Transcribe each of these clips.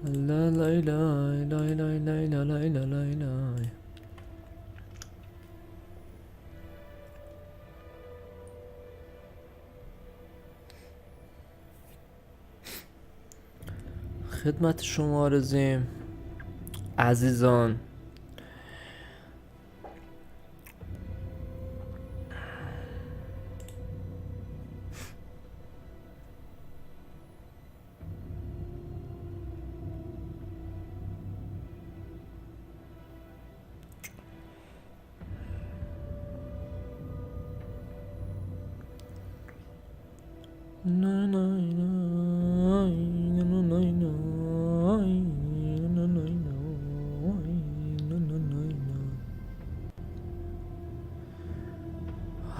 لا لا لا لا لا لا لا لا لا لا لا. خدمت شما عرضیم عزیزان.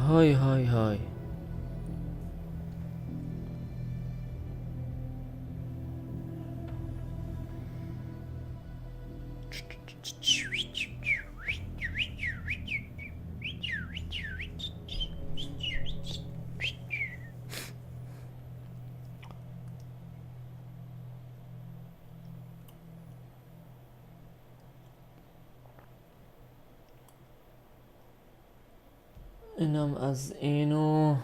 های های های. اینم از اینو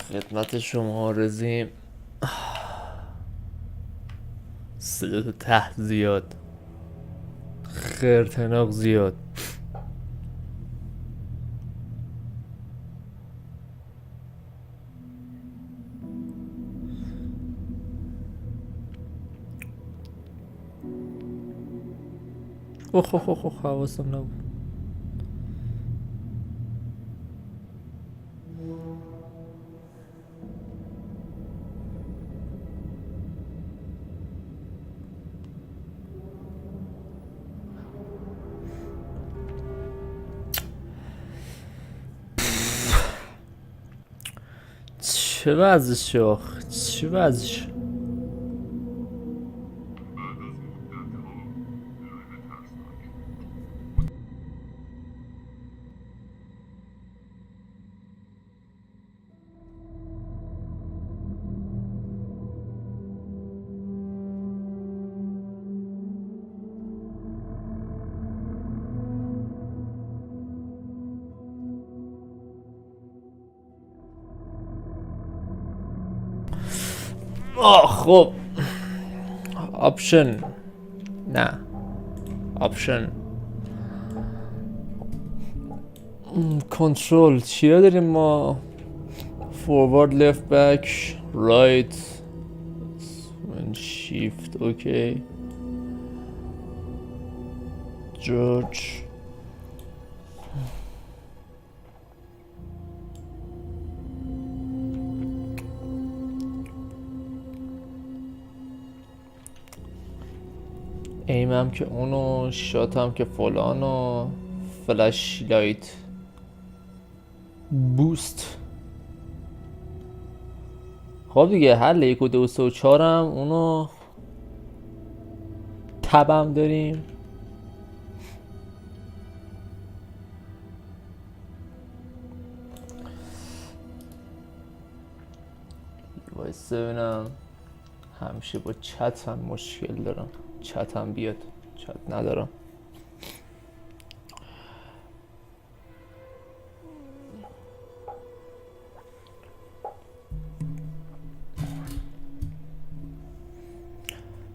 خدمت شما عرضیم. صدا تو ته زیاد، خرتناق زیاد. اوه حواسم نبود. چه وضعشه آخ، چه وضعشه؟ خب آپشن، نه آپشن کنترل چیا داریم ما؟ فوروارد، لفت بک، رایت، شیفت. اوکی جورج. ایمم که اونو، شاتم که فلانو، فلش لایت بوست. خب دیگه حل 1 و 2 و 4 هم اونو تبم داریم. وایسا ببینم، همیشه با چت هم مشکل دارم. چت هم بیاد، چت ندارم.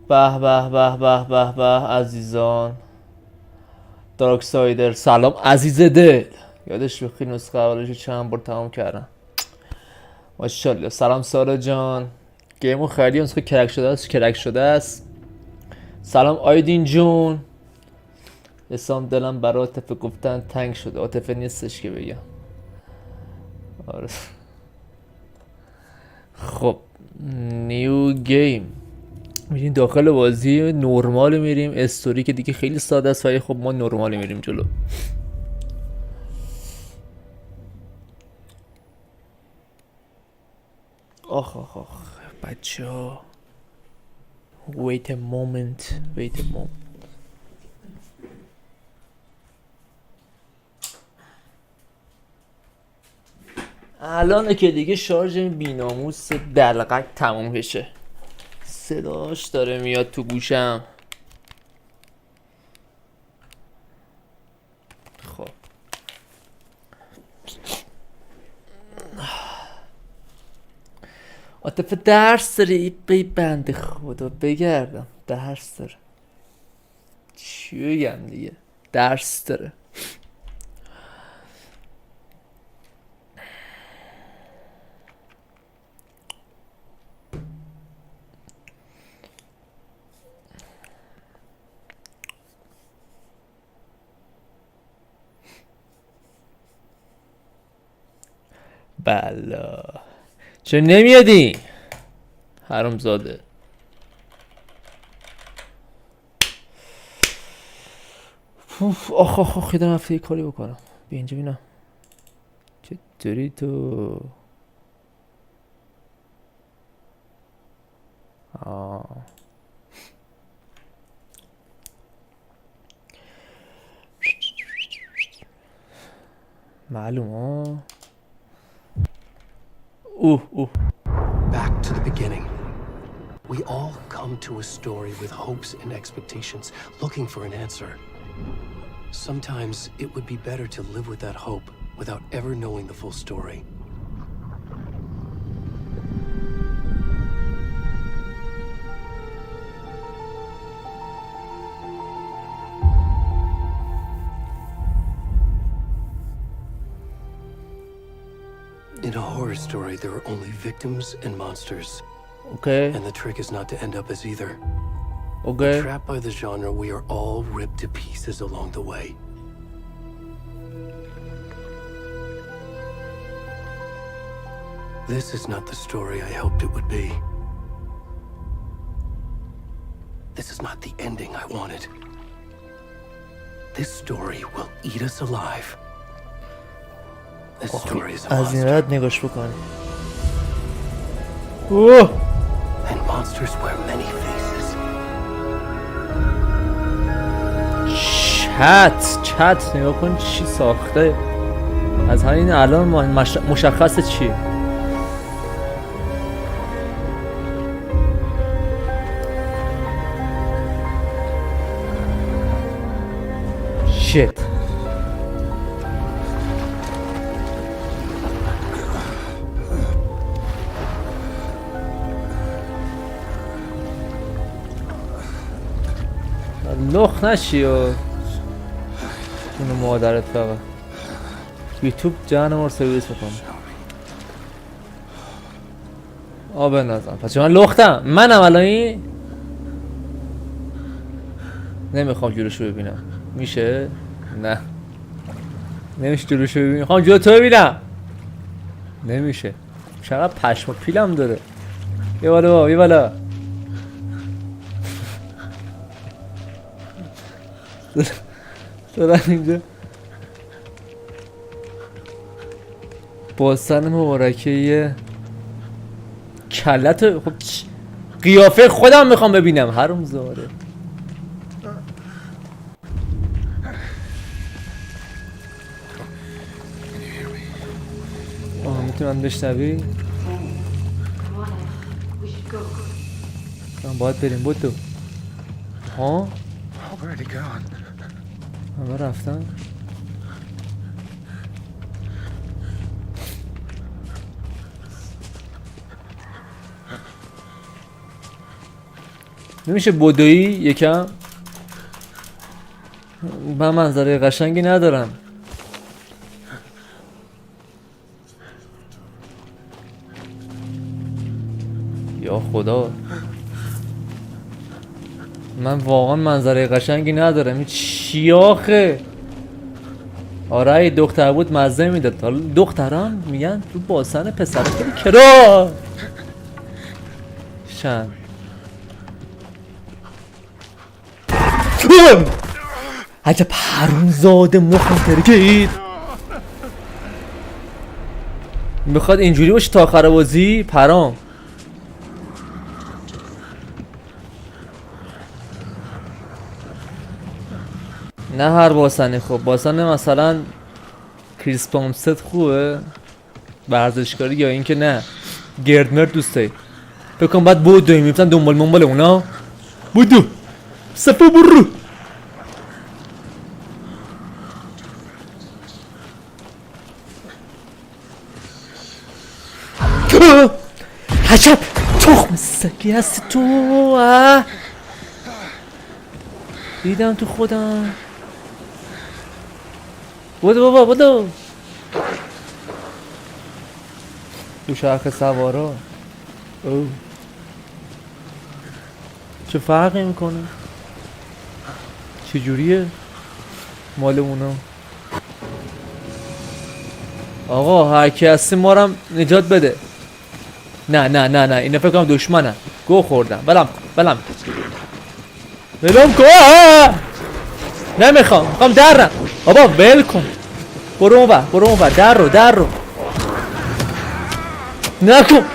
به به به به به به عزیزان. دارک سایدر سلام عزیز دل. یادش بخیر نسخه اولش چند بار تمام کردم. ماشاءالله. سلام سارا جان. گیمو خیلی نسخه کرک شده است. سلام آیدین جون. اسام دلم برای عاطفه گفتن تنگ شده. عاطفه نیستش که بگم. آره. خب نیو گیم میریم داخل بازی. نرمال میریم. استوری که دیگه خیلی ساده است ولی خب ما نرمال میریم جلو. آخ آخ آخ بچه ها. wait a moment. الان که دیگه شارژ این بیناموس دلقک تموم بشه. صداش داره میاد تو گوشم. خب عاطفه درس داره ای بنده خدا بگردم درس داره چی بگم دیگه درس داره. بلا چه نمیادی حرومزاده. آخ خیلی رفته یه کاری بکنم. بیا اینجا بینم چطوری تو. معلوم ها. Back to the beginning. We all come to a story with hopes and expectations, looking for an answer. Sometimes it would be better to live with that hope without ever knowing the full story. In a horror story, there are only victims and monsters. Okay. And the trick is not to end up as either. Okay. Trapped by the genre, we are all ripped to pieces along the way. This is not the story I hoped it would be. This is not the ending I wanted. This story will eat us alive. This story is a از این monster. رد نگاش بکنی. اوه And monsters wear many faces. چت نگاه کن چی ساخته. از همین الان مشخصه چی. شت لخ نشی و اونو مادرت فقط یوتیوب جهنم رو سرویس میکنه. بندازم پس من لختم. منم الان این نمیخوام جلوشو ببینم. میشه؟ نه نمیشه جلوشو ببینم. میخوام جلو تو ببینم. نمیشه. چقدر پشم و پیلم داره. یه بالا یه بالا. دارن اینجا باسن مبارکه یه کلت. خب قیافه خودم میخوام ببینم حروم زاده. میتونم بشنوی؟ باید بریم بود تو. ها؟ همه رفتن؟ نمیشه بدوی یکم؟ من منظره قشنگی ندارم. یا خدا من واقعا منظره قشنگی ندارم. این چی آخه؟ آره ای دختر بود مزه میداد. حالا دختران میگن تو باسن پسر خیلی کرا شن. عجب حرومزاده مخم ترکید. میخواد اینجوری باشه تا آخر بازی پرام. نه هر باسنی خوب. باسن مثلا کریس پامست خوبه ورزشکاری یا اینکه نه گردمر دوست داری. فکر کنم باید بودویم میفتن دنبال اونا. بودو سپو برو. حجب تخم سگی هستی تو. دیدم تو خودم. بودو بابا بودو. تو شرخ سوارا. اوه چه فرقی میکنه؟ چجوریه؟ مال اونا. آقا هر کی هستی ما رو نجات بده. نه نه نه نه اینا فکر کنم دشمنن. گو خوردم. بلم کن. نمیخوام درم. بابا ول کن. برو اونور در رو نکن.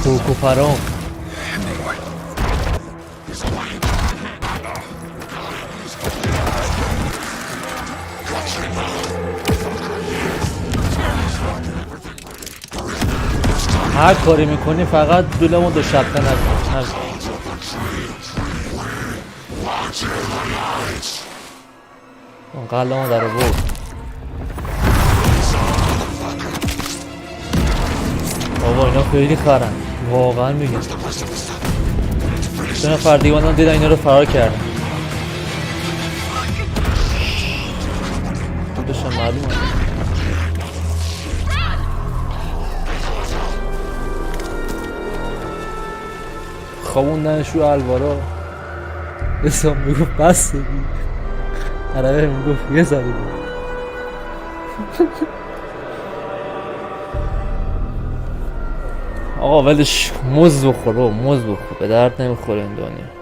کوکو فرام. هر کاری میکنی فقط دولمون دو شبته نکن. اون قلمو در بود. بابا اینا خیلی خرن واقعا میگم. دو نفر دیوانم دیدن اینا رو فرار کردن. خودشم معلومه. خوابوندنش رو الوارا. اسم میگفت بس دیگه. عربه میگفت یه ذره دیگه. آقا ولش موز بخور به درد نمیخوره این دنیا.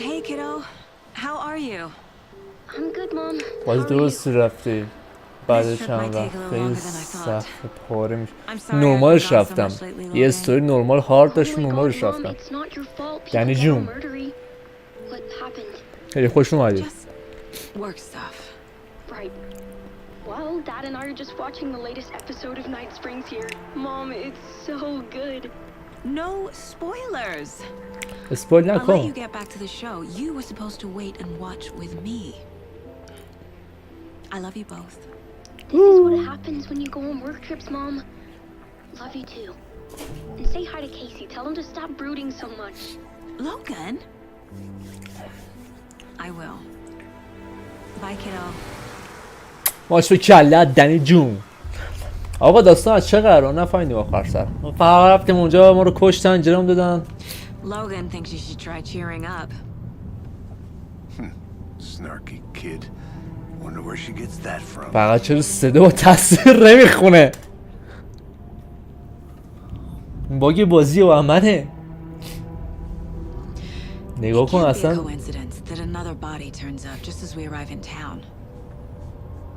Hey kiddo, how are you? I'm good, Mom. باز درست رفتی. بعد چند وقت خیلی سخت پاره میشه. نرمالش رفتم. یه استوری نرمال هارد داشت نرمالش رفتم. یعنی جون خیلی خوش اومدی. Work stuff. Right. Well, Dad and I are just watching the latest episode of Night Springs here. Mom, it's so good. No spoilers. اسپویل I'll let you نکن. get back to the show. You were supposed to wait and watch with me. I love you both. This is what happens when you go on work trips, Mom. Love you too. And say hi to Casey. Tell him to stop brooding so much. Logan? I will. Bye kiddo. ماش به کله دنی جون. آقا داستان از چه قرار نفهمیدیم آخر سر. ما فقط رفتیم اونجا ما رو کشتن جرم دادن. Logan thinks you should try cheering up. Snarky kid. Wonder where she gets that from. فقط چرا صدا با تصویر نمیخونه. باگی بازی و منه. نگاه کن اصلا. Coincidence that another body turns up just as we arrive in town.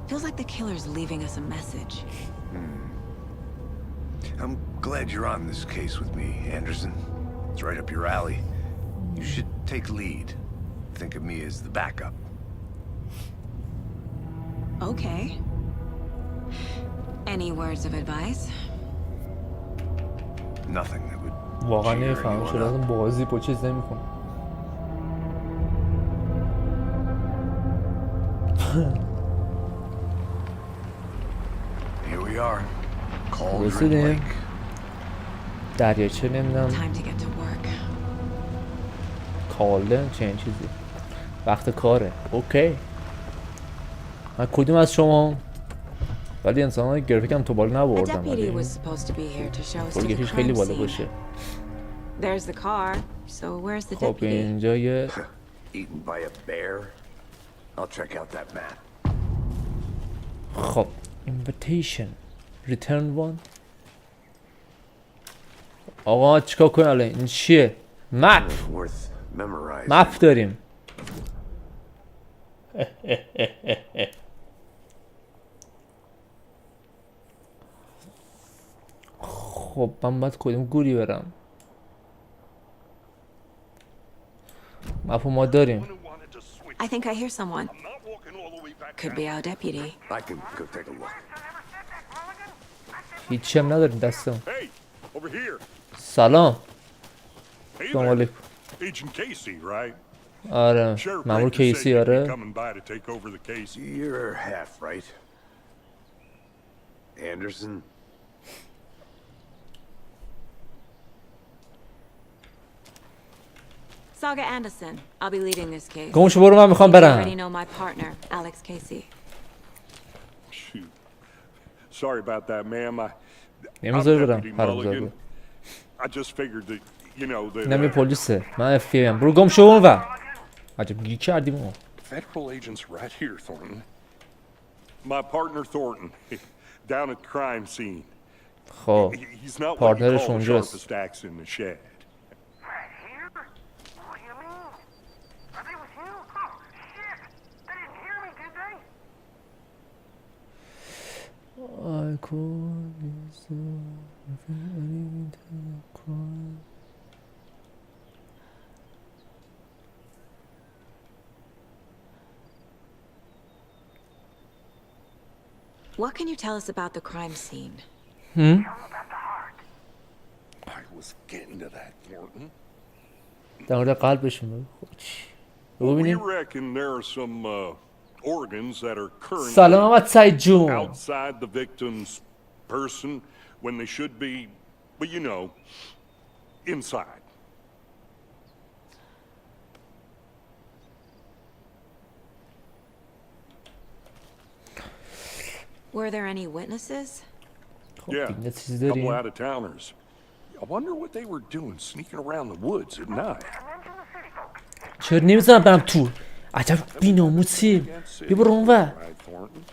Feels like the killer's leaving us a message. I'm glad you're on this case with me, Anderson. It's right up your alley. You should take lead. Think of me as the backup. Okay. Any words of advice? Nothing that would واقعا cheer نمیفهمم anyone چرا up. اصلا بازی با چیز نمیکنه. Here we are. Cauldron رسیدیم. Lake. دریاچه نمیدونم Time to get to work. کالده چه این چیزی. وقت کاره. اوکی. من کدوم از شما؟ ولی انسان گرافیک هم تو بالا A نبردم. deputy ولی was supposed to be here to show us to the گرافیکش خیلی crime بالا scene. باشه. There's the car. So where's the خب deputy? اینجا یه Eaten by a bear? I'll check out that map. خب invitation return one. آقا چیکار کنیم الان؟ این چیه؟ مپ Worth memorizing. مپ داریم. خب من باید کدوم گوری برم؟ مپو ما داریم. I think I hear someone. Could be our deputy. I can go take a look. هیچی هم نداریم دستم. Hey, over here. سلام. Hey سلام there. علیکم. Agent Casey, right? آره Sheriff مامور Baker said کیسی you'd be آره. coming by to take over the case. You're half right. Anderson? Saga Anderson. I'll be leading this case. گمشو برو من میخوام You already برم. know my partner, Alex Casey. Shoot. Sorry about that, ma'am. I'm نمیذاری Deputy برم حرام Mulligan. زاده. I just figured that, you know, that اینم یه پلیسه. من اف ام. برو گمشو اون ور. عجب گی کردیم اون. federal agents right here, Thornton. My partner Thornton, down at the crime scene. خب He's not what you پارتنرش call the اونجاست. sharpest axe in the shed. Right here? What do you mean? Are they with you? Oh, shit! They didn't hear me, did they? I could use the crime. What can you tell us about the crime scene? I was getting to that, Thornton. در مورد قلبشون بگو. خب چی؟ بگو We ببینیم. reckon there are some organs that are currently سلام محمد سعید جون. outside the victim's person when they should be, but you know, inside. Were there any witnesses? خب Yeah, دیگه چیزی couple داریم. out of towners. I wonder what they were doing sneaking around the woods at night. چرا نمیزنم برم تو؟ عجب بی‌ناموسی. بیا برو اون ور. Right, Thornton.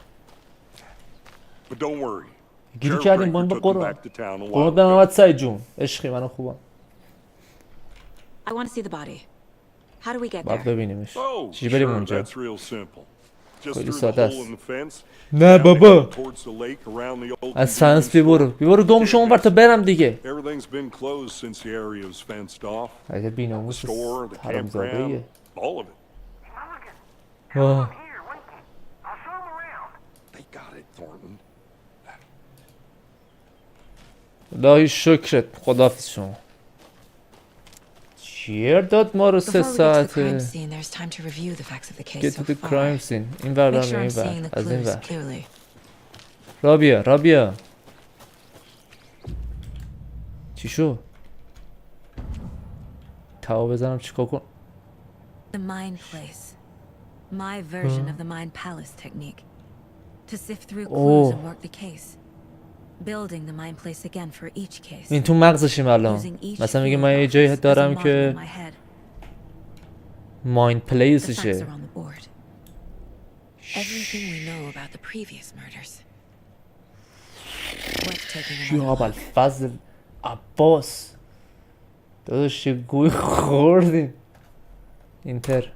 But don't worry. گیری Sheriff کردیم با Baker این با took them قرآن. back to town a قرآن while به ago. محمد سعید جون. عشقی منو خوبم. I want to see the body. How do we get باید there? ببینیمش. Oh, چی بریم sure, اونجا؟ that's real simple. Just خیلی through the ساده hole است. in the fence. نه down the بابا. hill towards the lake, around the old از convenience فرانس بیا برو. store. بیا برو گم شو اون ور تا برم دیگه. Everything's been closed since the area was fenced off. عجب بی‌ناموس Store, the حرامزاده‌ایه. campground, all of it. Mulligan, آه. I'm here, waiting. I'll show them around. They got it, Thornton. الهی شکرت. خداحافظ شما. چیر داد ما رو 3 Before we get to the crime ساعته. scene, there's time to review the facts of the case Get so to the far. crime scene. این ور Make برم sure I'm این seeing ور. the از این clues ور. clearly. رابیا رابیا. چی شو؟ تاو بزنم چیکار کن؟ The mind place. My version of the mind palace technique. To sift through clues and work the case. Building the mind place again for each case. این تو مغزشیم الان. Using each مثلا میگه field من یه جایی office as a دارم model که in my head. مایند The facts پلیسشه. are on the board. Everything we know about the previous murders. Worth taking یا another look. فضل عباس. داداش چه گوی خوردیم. اینتر.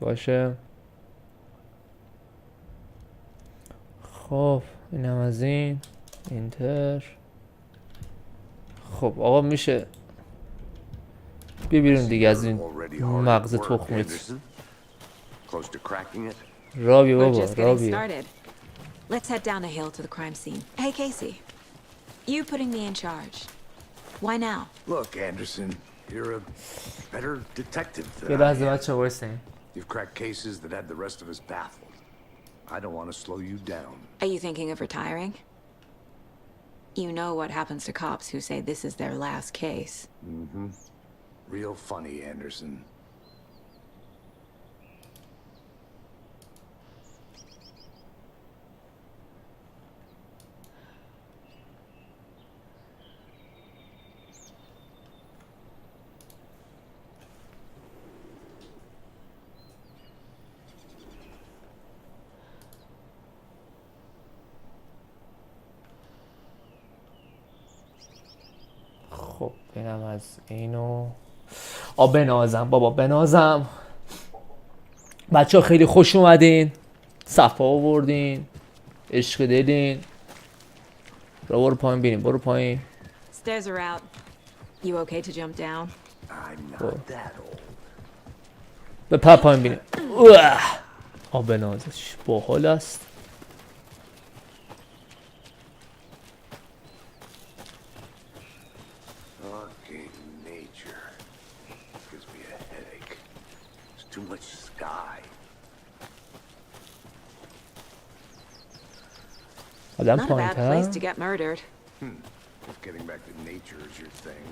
باشه. خب اینم از این. اینتر. خب آقا میشه بیا بیرون دیگه از این Already hard مغز at work, تخمیت. Anderson. Close to cracking it? رابی We're بابا just getting رابی. started. Let's head down the hill to the crime scene. Hey, Casey. You putting me in charge. Why now? Look, Anderson, you're a better detective یه than I لحظه am. بچه وایسین. You've cracked cases that had the rest of us baffled. I don't want to slow you down. Are you thinking of retiring? You know what happens to cops who say this is their last case. Real funny, Anderson. خب اینم از اینو بنازم بابا بنازم. بچه ها خیلی خوش اومدین، صفا آوردین، عشق دلین. برو پایین بینیم، برو پایین. Stairs are out. You okay to jump down? I'm not that old. به پایین بینیم. بنازش باحال است. Fucking nature gives me a headache. There's too much sky. آدم Not a پایین bad place تر. to get murdered. If getting back to nature is your thing.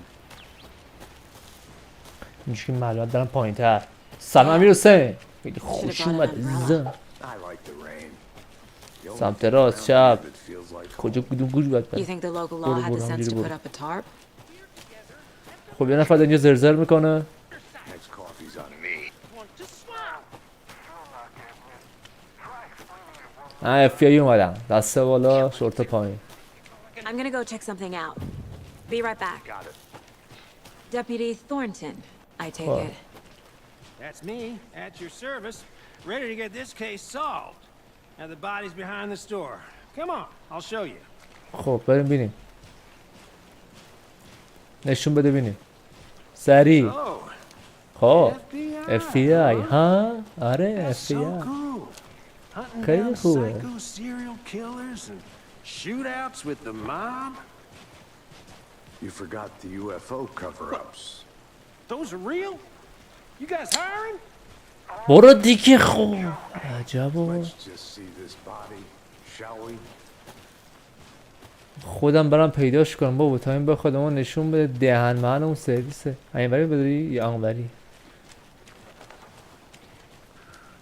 اینجوری معلومات دارم پایین تر. سلام امیر حسین. خیلی خوش اومد. I like the rain. The only سمت thing راست around چپ. here that feels like کجا کدوم گوش باید You برم. think the local law برو had the برو sense to همجوری put برو. up a tarp? خب یه نفر اینجا زرزر میکنه. next coffee's on me. اف ای اومدم. دسته بالا شورت پایین. I'm gonna go check something out. Be right back. Got it. Deputy Thornton, I take Huh. it. That's me, at your service, ready to get this case solved. Now the body's behind the store. Come on, I'll show you. خب بریم بینیم. نشون بده بینیم. سریع. Oh, خب FBI. اف ای ها آره That's اف ای so cool. Hunting خیلی down خوبه. psycho serial killers and shootouts with the mob. You forgot the UFO cover-ups. Those are real? You guys hiring? برو دیگه. خب عجبا. Let's just see this body, shall we? خودم برم پیداش کنم بابا. تا این بخواد ما نشون بده دهن من اون سرویسه. اینوری بداری یا اونوری؟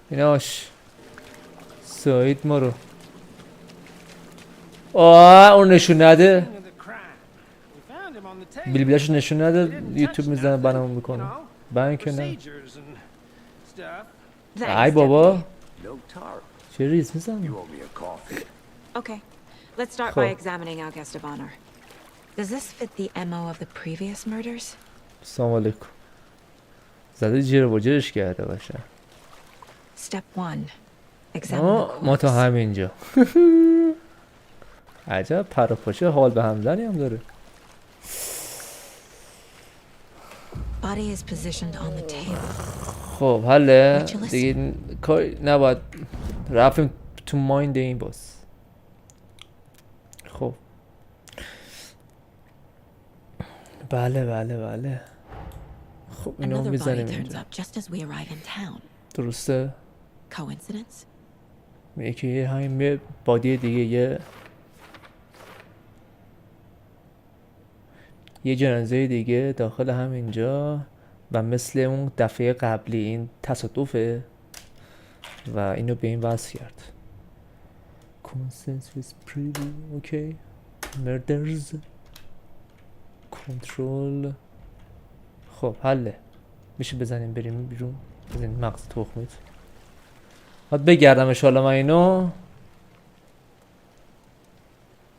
ایناش سایت ما رو. اون نشون نده. Of the crime. We found him on the table. بیل بیلاشو نشون He نده. didn't یوتیوب touch میزنه nothing, بنامون you میکنه. know, بن که نه. procedures and stuff. ای Thanks, بابا No tarp. چه ریز You میزنی؟ owe me a coffee. deputy. Okay, let's start Cool. by examining our guest of honor. Does this fit the MO of the previous murders? سلام علیکم. زده جیر و جرش کرده باشه. Step 1. Examine the ما تا corpse. همینجا. عجب پر و پاشه حال به همزنی هم داره. Body is positioned on the table. خب حله دیگه کار نباید رفتیم تو مایند این باز. خب بله خب اینو Another body میزنیم turns اینجا. up just as we arrive in town. درسته؟ Coincidence? یکی یه همین یه بادی دیگه یه جنازه دیگه داخل همینجا و مثل اون دفعه قبلی این تصادفه و اینو به این وصل کرد. Consent with preview اوکی. Murders Control. خب حله. میشه بزنیم بریم بیرون. بزنیم مغز تخمیت. باید بگردم اشالا من اینو.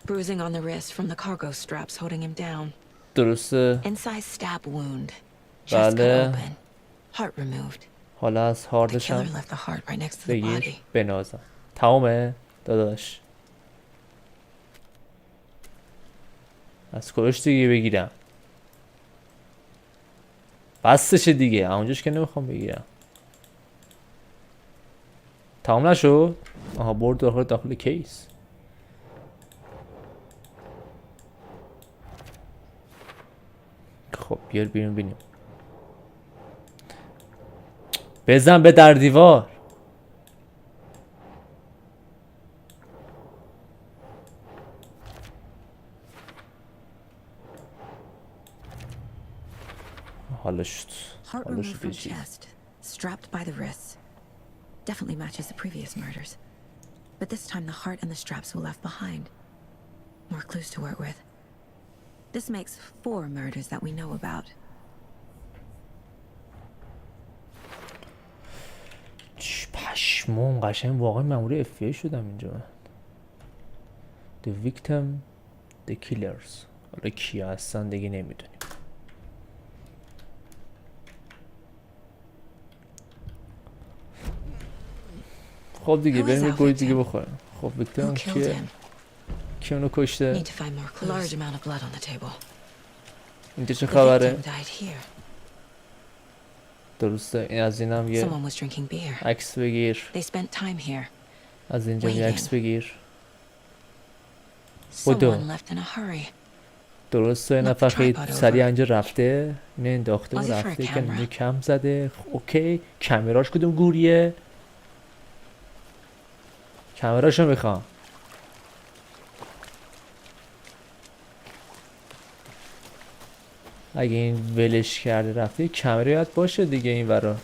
Bruising on the wrist from the cargo straps holding him down. درسته. Incised stab wound. Chest cut بله. open. Heart removed. حالا از The هاردش killer هم left the heart right next to the بگیر body. بنازم. تمامه داداش. از کلش دیگه بگیرم. بستشه دیگه. اونجاش که نمیخوام بگیرم. تمام نشد؟ آها برد داخل کیس. خب بیار بیرون بینیم. بزن به در دیوار. حالا شد. Heart حالا removed شد from یه چیز. chest. Strapped by the wrists. Definitely matches the previous murders. But this time the heart and the straps were left behind. More clues to work with. This makes 4 murders that we know about. پشمون قشنگ واقعا مأمور FBI شدم اینجا من. The victim The killers. حالا کیا هستن دیگه نمیدونیم. خب دیگه Who is بریم یه our گوی دیگه victim? بخوریم. خب ویکتور Who اون killed کیه؟ him? کی اونو کشته؟ Need to find more clues. Large amount of blood on the table. اینجا چه The خبره؟ victim died here. درسته این از اینم یه Someone was drinking beer. عکس بگیر. They spent time here. از اینجا یه عکس Waiting. بگیر. Someone left in a hurry. درسته یه Knock the نفر خیلی tripod over. سریع اینجا رفته اینه انداخته و Was it for a رفته که camera? اینجا کم زده. خب اوکی کامراش کدوم گوریه؟ کامراشو میخوام. اگه این ولش کرده رفته یه کمره باید باشه دیگه این ورا.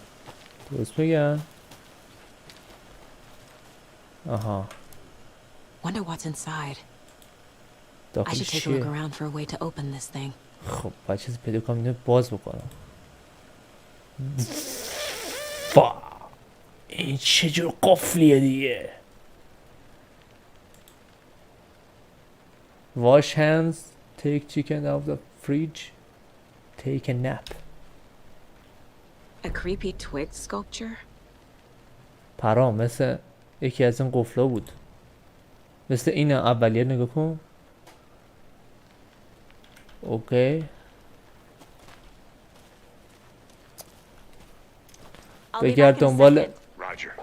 درست میگم؟ آها Wonder what's inside. I داخل should take a look چیه؟ around for a way to open this thing. خب باید چیزی پیدا کنم اینو باز بکنم. فا این چجور قفلیه دیگه. Wash hands, take chicken out of the fridge, take a nap. A creepy twig sculpture? پرام مثل یکی از این قفلا بود. مثل این اولیه نگاه کن. اوکی بگرد دنبال Roger.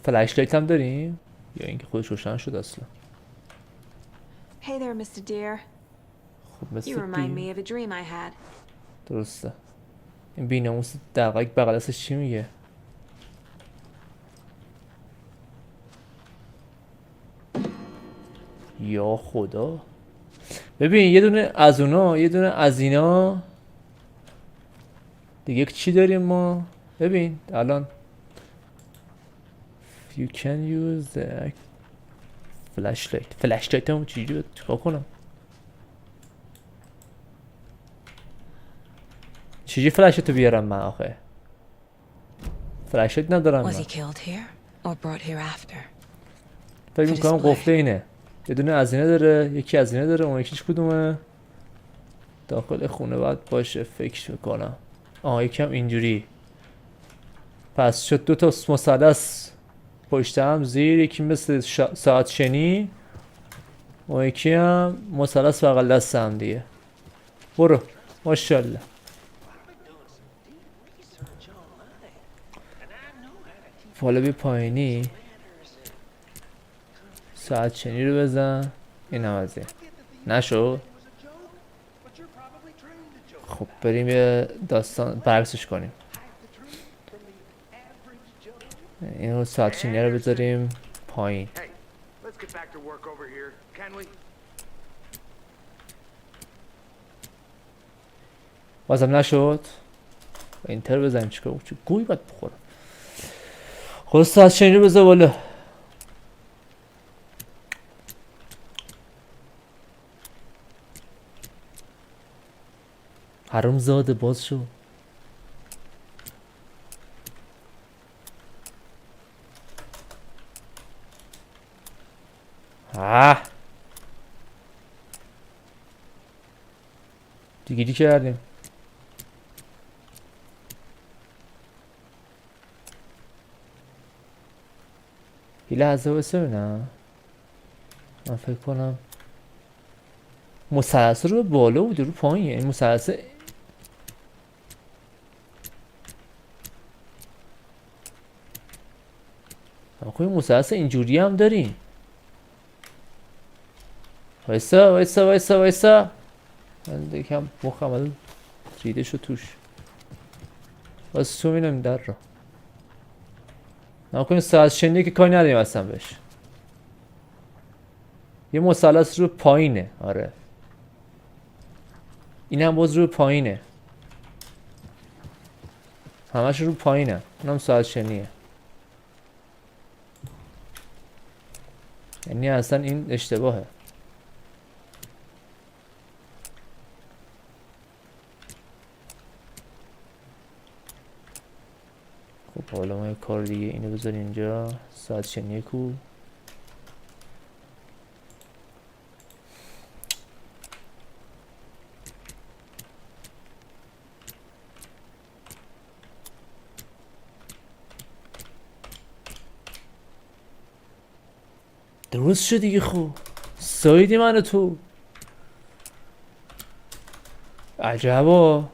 فلش لایت هم داریم یا اینکه خودش روشن شد اصلا. Hey there, Mr. Deer. خب مثل You remind دی me of a dream I had. درسته. این بیناموس دقیق بغل دستش چی میگه؟ یا خدا ببین یه دونه از اونا یه دونه از اینا دیگه چی داریم ما؟ ببین الان You can use the flashlight هم چجوری چیکار کنم؟ چجوری فلشتو بیارم من آخه؟ فلشت ندارم Was من. he killed here or brought here after? فکر میکنم قفله اینه. یه دونه از اینه داره یکی از اینه داره اون یکیش کدومه؟ داخل خونه باید باشه فکر میکنم. یکم اینجوری. پس شد دو تا مثلث پشت هم زیر یکی مثل ساعت شنی اون یکی هم مثلث بغل دست هم دیگه. برو ماشاءالله. حالا بی پایینی ساعت شنی رو بزن این هم از این نشو. خب بریم یه داستان برعکسش کنیم. اینو ساعت شنی رو بذاریم پایین. Hey, let's get back to work over here, can we? بازم نشد. اینتر بزنیم چیکار چه گوی باید بخورم. خود ساعت شنی رو بذار بالا. حروم زاده باز شو. دیگری کردیم. یه لحظه بسه ببینم. من فکر کنم مثلث رو بالا بود رو پایینه. این مثلث آخه این مثلث اینجوری هم داریم. وایسا من یکم مخم الان ریده شد توش. واسه تو می‌بینم در رو نکنیم ساعت شنیه که کاری نداریم اصلا بهش. یه مثلث رو پایینه. آره این هم باز رو پایینه. همش رو پایینه. اونم ساعت شنیه. یعنی اصلا این اشتباهه. خب حالا ما یه کار دیگه اینو بذاریم اینجا. ساعت شنیه کو درست شد دیگه. خب سایدی منو تو. عجبا.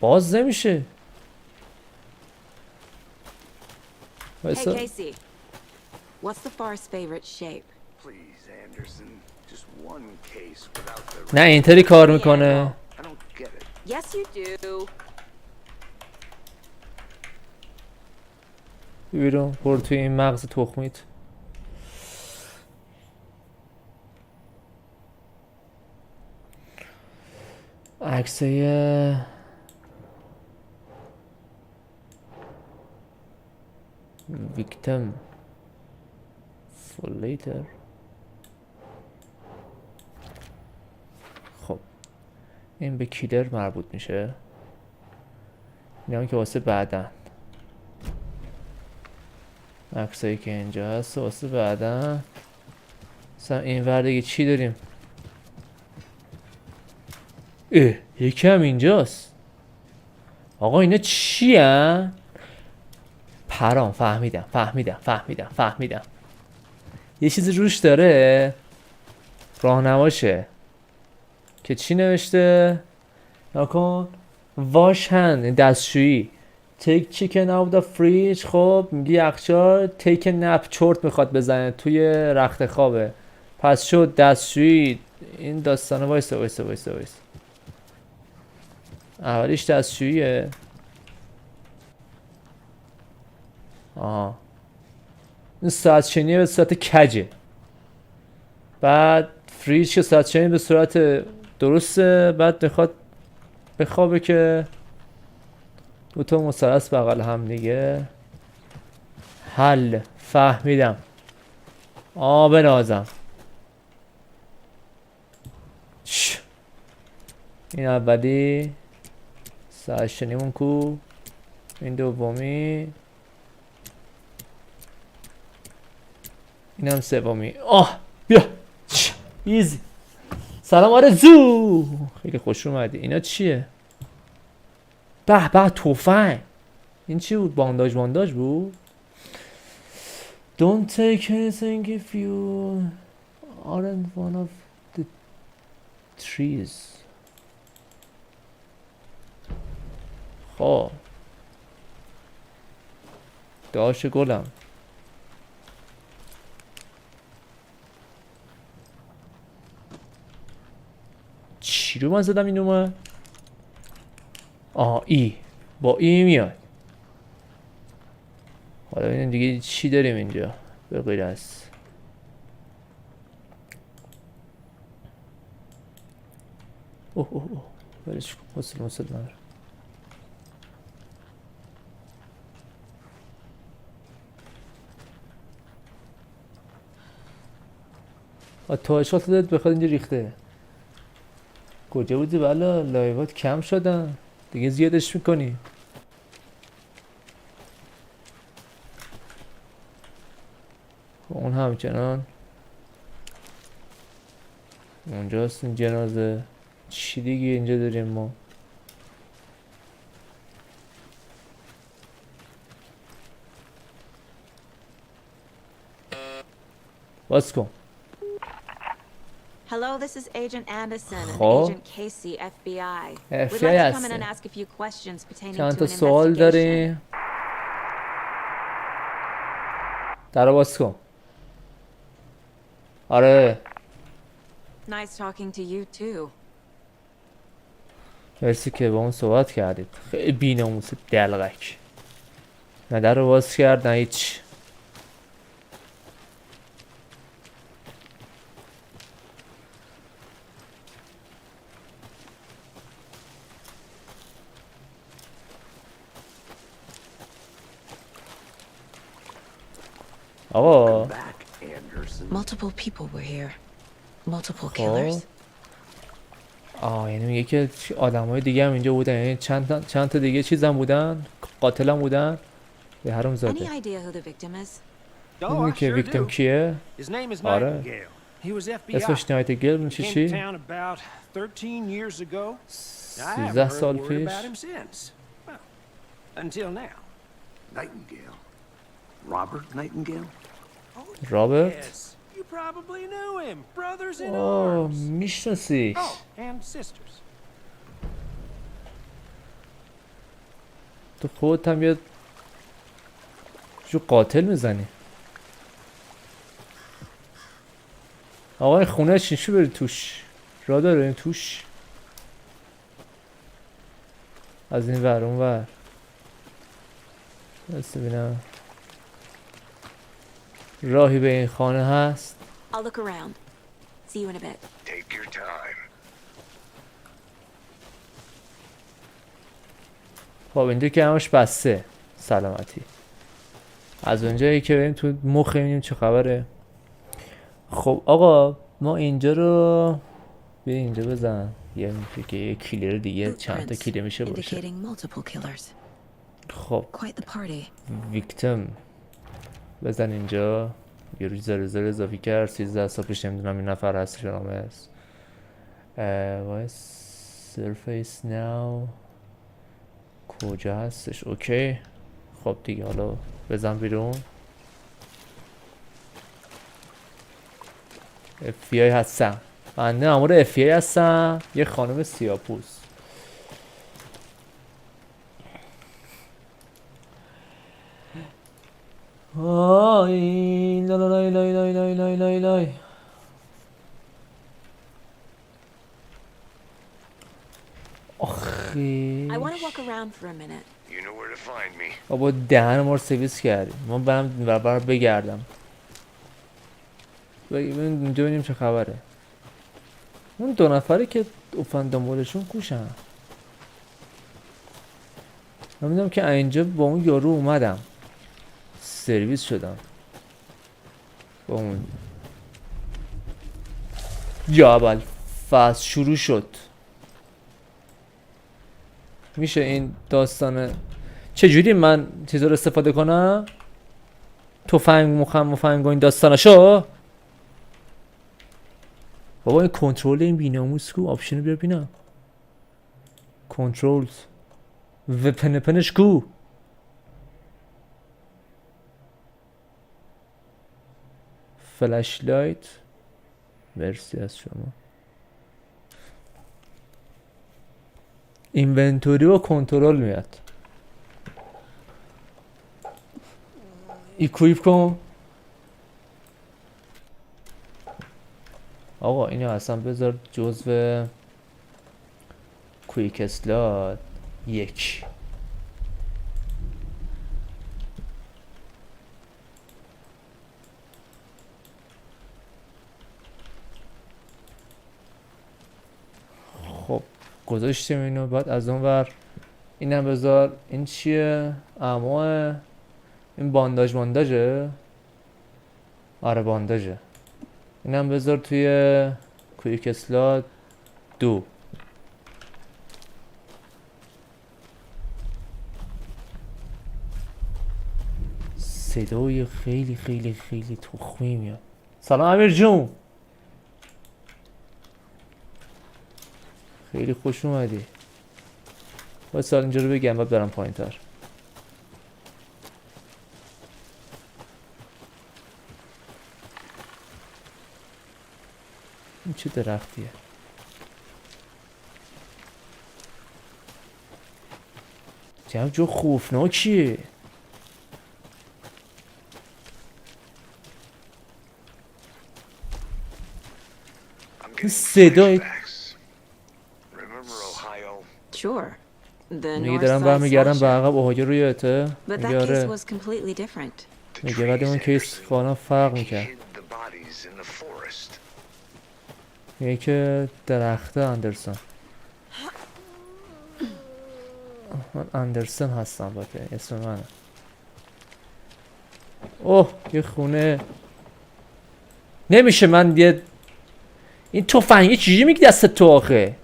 باز نمیشه. Hey, Casey. What's the far's favorite shape? Please, Anderson. Just one case without the... نه اینطوری کار میکنه. I don't get it. Yes, you do. بیرون برو توی این مغز تخمیت. عکسای ویکتم فولیتر. خب این به کیلر مربوط میشه. این هم که واسه بعدن. عکسایی که اینجا هست واسه بعدن. مثلا این ور دیگه چی داریم؟ یکی هم اینجاست. آقا اینا چی هن؟ پرام. فهمیدم. یه چیزی روش داره راهنماشه که چی نوشته؟ نکن واش هند. دستشویی. take chicken out the fridge. خب میگه یخچال. take a nap. چرت میخواد بزنه توی رخت خوابه. پس شد دستشویی. این داستانه وایسا. اولیش دستشوییه. آها این ساعت چینی به صورت کجه. بعد فریج که ساعت چینی به صورت درسته. بعد میخواد بخوابه که دوتا مثلث بغل هم دیگه. حل. فهمیدم. بنازم. این اولی ساعت چینیمون کو. این دومی. اینم سومی. بیا ایزی. سلام آرزو. خیلی خوش اومدی. اینا چیه؟ به تفنگ. این چی بود؟ بانداج بود. Don't take anything if you aren't one of the trees. خب داش گلم. چی رو من زدم این اومد؟ ای با ای میاد. حالا ببینیم دیگه چی داریم اینجا به غیر از اوه برش حوصله ندارم. تاچات داد بخواد اینجا ریخته. کجا بودی؟ بلا لایوات کم شدن دیگه. زیادش میکنی. اون همچنان اونجاست. این جنازه. چی دیگه اینجا داریم ما؟ باز کن. Hello, this is Agent Anderson and خب. Agent Casey, FBI. We'd FBI like to come in هستی. and ask a few questions pertaining چند to تا an سوال investigation. داریم. درو باز کن. آره Nice talking to you too. مرسی که با اون صحبت کردید. خیلی بی‌ناموس دلغک. نه در رو باز کرد نه هیچ. آقا Back, Anderson. Multiple people were here. Multiple killers. یعنی میگه که آدمای دیگه هم اینجا بودن. یعنی چند تا دیگه چیزم بودن. قاتل هم بودن. به حرام Any زاده. idea who the victim is? Oh, I میگه که sure ویکتیم do. کیه؟ His name is آره. Nightingale. He was FBI. اسمش نایتگل He میشه came to چی؟ town about 13 years ago. I 13 haven't heard سال a word پیش. about him since. Well, until now. Nightingale. Robert Nightingale? رابرت؟ Yes, you probably knew him. Brothers in اوه arms. میشناسیش. Oh, and sisters. تو خودت هم یه جو قاتل میزنی. آقا این خونه چیشو بری توش؟ راه داره این توش؟ از این ور اون ور بس ببینم راهی به این خانه هست. I'll look around. See you in a bit. Take your time. خب اینجا که همش بسته. سلامتی. از اونجایی که بریم تو مخ ببینیم چه خبره. خب آقا ما اینجا رو بیا اینجا بزن. یه کیلر دیگه چند تا کیلر میشه باشه. Indicating multiple killers. خب Quite the party. ویکتیم بزن اینجا. یه روز زر اضافی کرد 13 سال پیش. نمیدونم این نفر هست یا نامه هست. سرفیس ناو کجا هستش؟ اوکی. خب دیگه حالا بزن بیرون. FBI هستم. من مامور FBI هستم. یه خانم سیاپوس. آی لای لای لای لای لای لای لای لای. آخی I want to walk around for a minute. You know where to find me. بابا دهن ما رو سرویس کردیم. ما برم برابر بگردم. ببینیم اینجا ببینیم چه خبره. اون دو نفری که اوفن دنبالشون کوشن. من میدونم که اینجا با اون یارو اومدم. سرویس شدم. با اون جابل فصل شروع شد. میشه این داستانه چجوری من چیزا رو استفاده کنم؟ تفنگ مفنگ و این داستانشو. بابا این کنترل این بیناموس کو آپشن رو بیار بینم. کنترل وپن پنش کو. فلش لایت. مرسی از شما. اینونتوری و کنترل میاد. ایکویپ کن. آقا اینو اصلا بذار جزو کویک اسلات 1. خب گذاشتیم اینو. بعد از اون ور اینم بذار. این چیه؟ اما این بانداژه. آره بانداژه. اینم بذار توی کویک اسلات 2. صدای خیلی خیلی خیلی تخمی میاد. سلام امیر جون. خیلی خوش اومدی. باید سال اینجا رو بگم باید برم پایین تر. این چه درختیه؟ جمع جو خوفناکیه. این صدای Sure. The میگه north دارم side برمیگردم به slasher. عقب. اوهاجو رو یادته؟ But میگه that case آره. was completely different. میگه بعد اون کیس خانم فرق میکرد. Hid the bodies in the forest. میگه که درخته اندرسون. من اندرسون هستم باته اسم منه. اوه یه خونه. نمیشه من یه این تفنگی چجوری میگی دست تو آخه؟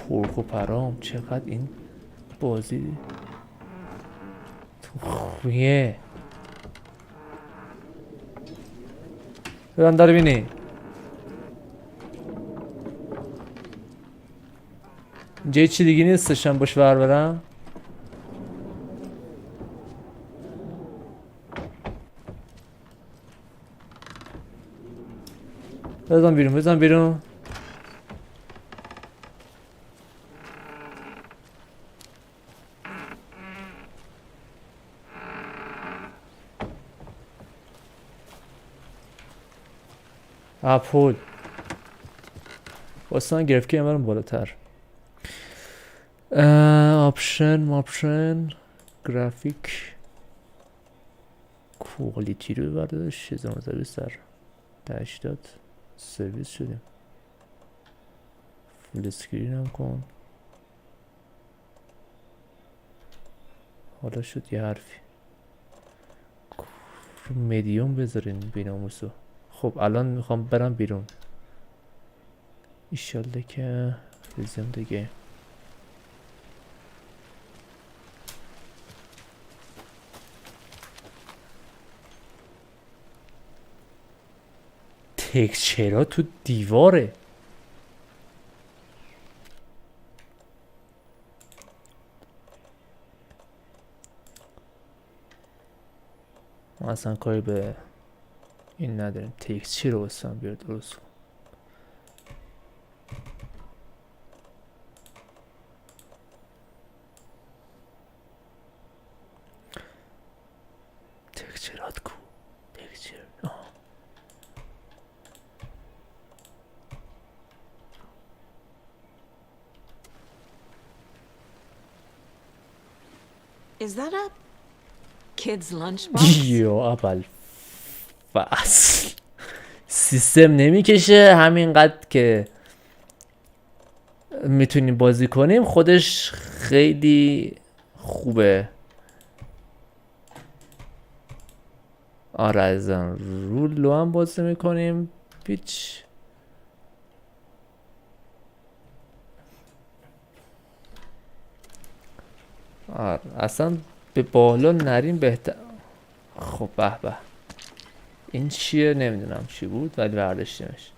پرک و پرام چقدر این بازی تو خویه. بدن داره بینی اینجا هیچی دیگه نیستشم باش ور برم. بزن بیرون بزن بیرون. اپول واسه من گرفت که برم بالاتر. آپشن گرافیک کوالیتی رو برداشت 1920 در 80 سرویس شدیم. فول اسکرین هم کن. حالا شد یه حرفی مدیوم بذارین بیناموسو. خب الان میخوام برم بیرون. ایشالله که ریزم دیگه. تکسچرها تو دیواره. ما اصلا کاری به این نداریم. تکسچر رو واسه من بیار درست کن. تکسچرات کو تکسچر Is that a kid's lunchbox? یا اول فصل سیستم نمیکشه همینقدر که میتونیم بازی کنیم. خودش خیلی خوبه. آره ازم رو لو هم بازی میکنیم. پیچ آره اصلا به بالا نریم بهتر. خب به به این چیه نمیدونم چی بود ولی برداشتیمش.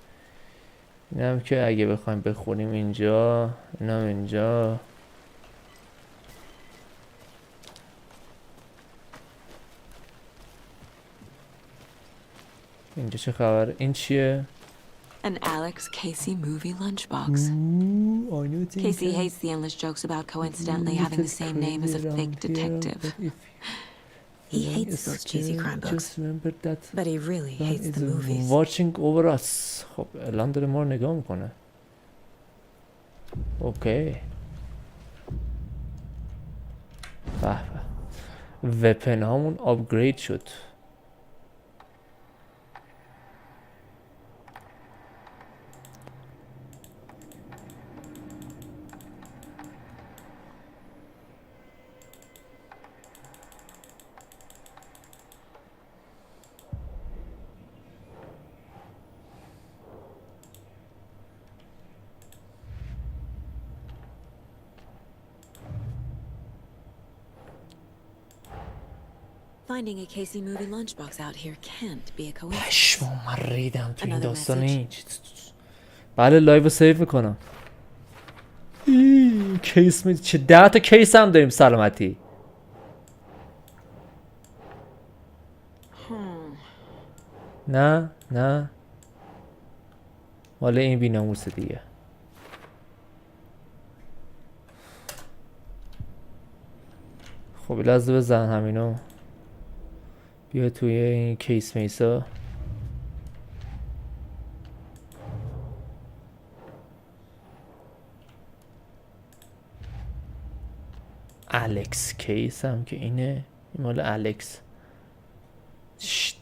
اینم که اگه بخوایم بخونیم اینجا اینم اینجا. اینجا چه خبره؟ این چیه؟ An Alex Casey movie lunchbox. Casey hates the endless jokes about coincidentally having the same name as a fake detective. He hates those cheesy crime books. But he really hates the movies. Watching over us. خب الان داره ما رو نگاه میکنه. اوکی. به به. وپن هامون آپگرید شد. Finding a Casey movie lunchbox out here can't be a coincidence. پشمام من ریدم تو این Another داستان. message. این بله لایو رو سیو میکنم. کیس می چه 10 تا کیس هم داریم سلامتی. نه نه مال این بیناموس دیگه. خب لازم بزن همینو. بیا توی این کیس میسا. الکس کیس هم که اینه. این مال الکس.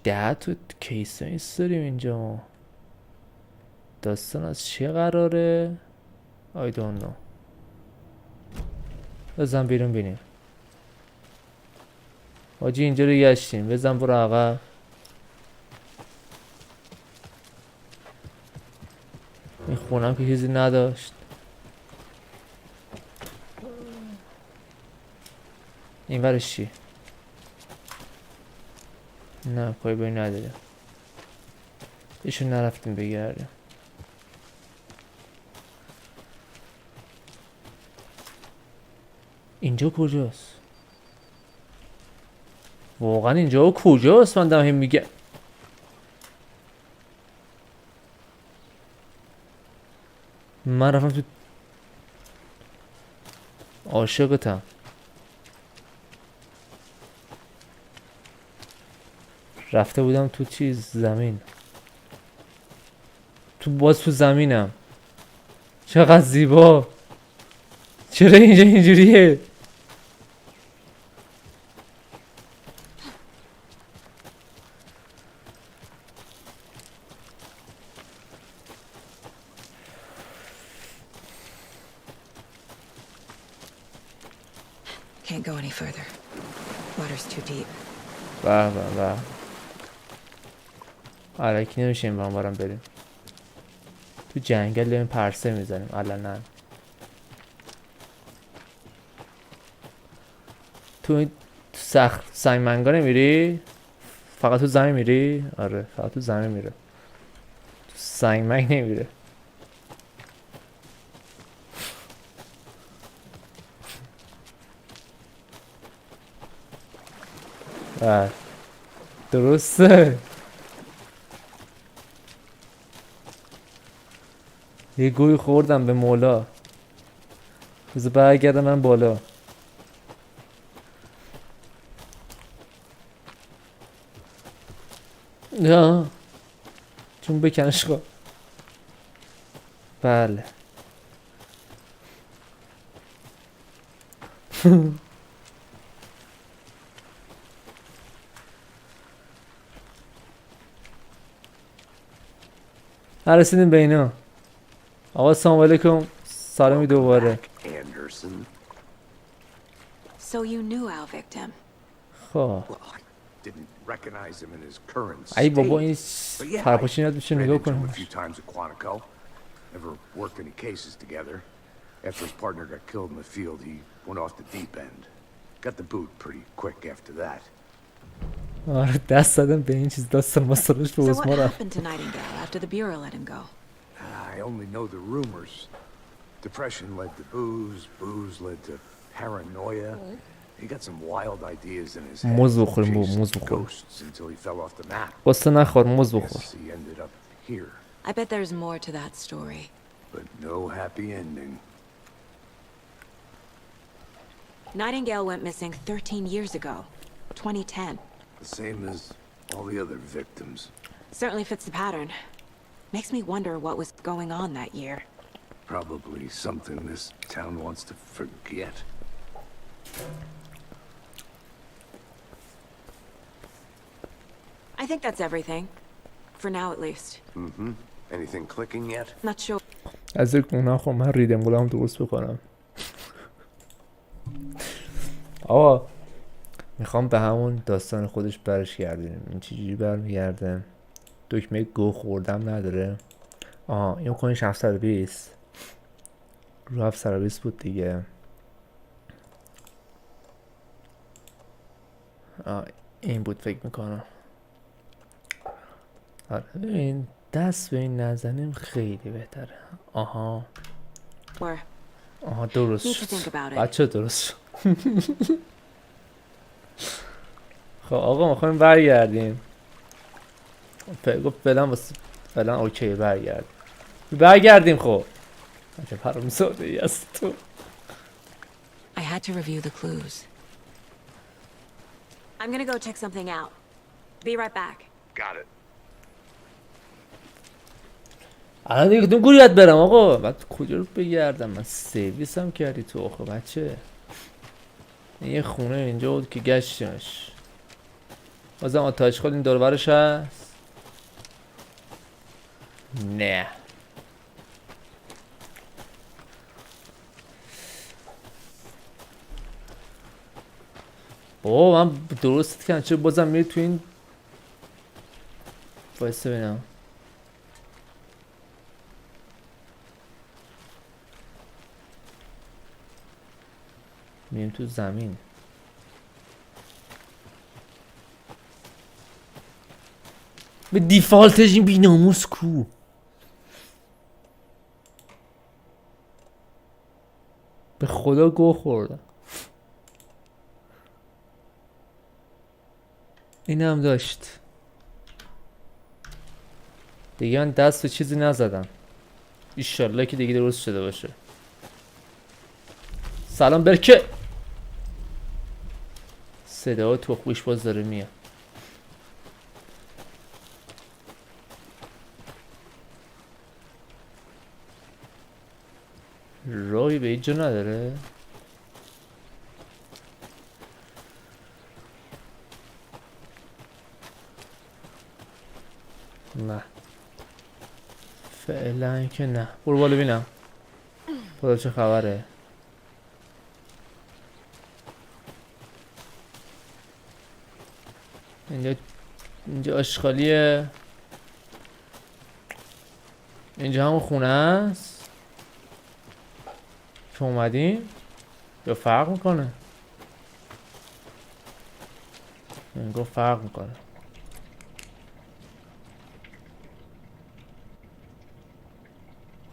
10 تا کیس میس داریم اینجا ما. داستان از چیه قراره؟ I don't know. بزن بیرون بینیم. حاجی اینجا رو گشتیم. بزن برو عقب. این خونم که چیزی نداشت. این ورش چی؟ نه پای بایی نداره. ایشون نرفتیم بگردیم. اینجا کجاست؟ واقعا اینجا کجاست؟ من دارم میگم من رفتم تو عاشقتم. رفته بودم تو چیز زمین، تو زمینم. چقدر زیبا. چرا اینجا اینجوریه؟ Can't go any further. Water's too deep. به به به. الکی نمیشه این برام بریم تو جنگل داریم پرسه میزنیم علنا. تو سنگمنگا نمیری؟ فقط تو زمین میری؟ آره فقط تو زمین میره، تو سنگمنگ نمیره. درسته. یه گوی خوردم به مولا. بذار برگردم من بالا. نه چون بکنش کن. بله رسیدیم به اینا. آقا سلام علیکم. سلامی دوباره. Anderson. So you knew our victim. خب Well, I didn't recognize him in his current ای بابا این state. But yeah, پرپاشی I ند میشه ran نگاه into him کنم. a few times at Quantico. Never worked any cases together. After his partner got killed in the field, he went off the deep end. Got the boot pretty quick after that. آره دست زدم به این چیز، دست مسئولش به So what عثما رفت. happened to Nightingale after the Bureau let him go? I only know the rumors. Depression led to booze, booze led to paranoia. He got some wild ideas in his head. موز بخوریم بابا، Chased موز بخوریم. ghosts until he fell off the map. قصه نخور، موز بخور. Guess he ended up here, I bet there's more to that story. but no happy ending. Nightingale went missing 13 years ago, 2010. The same as all the other victims. Certainly fits the pattern. Makes me wonder what was going on that year. Probably something this town wants to forget. I think that's everything. For now, at least. Mm-hmm. Anything clicking yet? Not sure. از یک نخور من ریدم گلام درست بکنم. آقا میخوام به همون داستان خودش برش گردیم. این چجوری برمیگرده؟ دکمه گو خوردم نداره. آها این کنش 720 رو 720 بود دیگه. این بود فکر میکنم. آره این دست به این نزنیم خیلی بهتره. آها درست شد بچه، درست شد. خب آقا میخوایم برگردیم. گفت فعلا اوکی برگردیم. خب چه پرام ساده ای است تو. I had to review the clues. I'm gonna go check something out. Be right back. Got it. الان دیگه کدوم گوریت برم آقا؟ بعد کجا رو بگردم؟ من سرویس هم کردی تو آخه بچه. یه خونه اینجا بود که گشتیمش. بازم آتش خود این دور برش هست؟ نه بابا من درست کردم. چه بازم میری تو این بایسته بینم. میریم تو زمین. به دیفالتش این بیناموس کو. به خدا گو خوردم. اینم داشت دیگه. من دست به چیزی نزدم، ایشالله که دیگه درست شده باشه. سلام برکه. صدا تخمش باز داره میاد. راهی به اینجا نداره. نه فعلا که نه. برو بالا ببینم خدا چه خبره. اینجا آشغالیه. اینجا همون خونه است که اومدیم یا فرق میکنه؟ انگار فرق میکنه.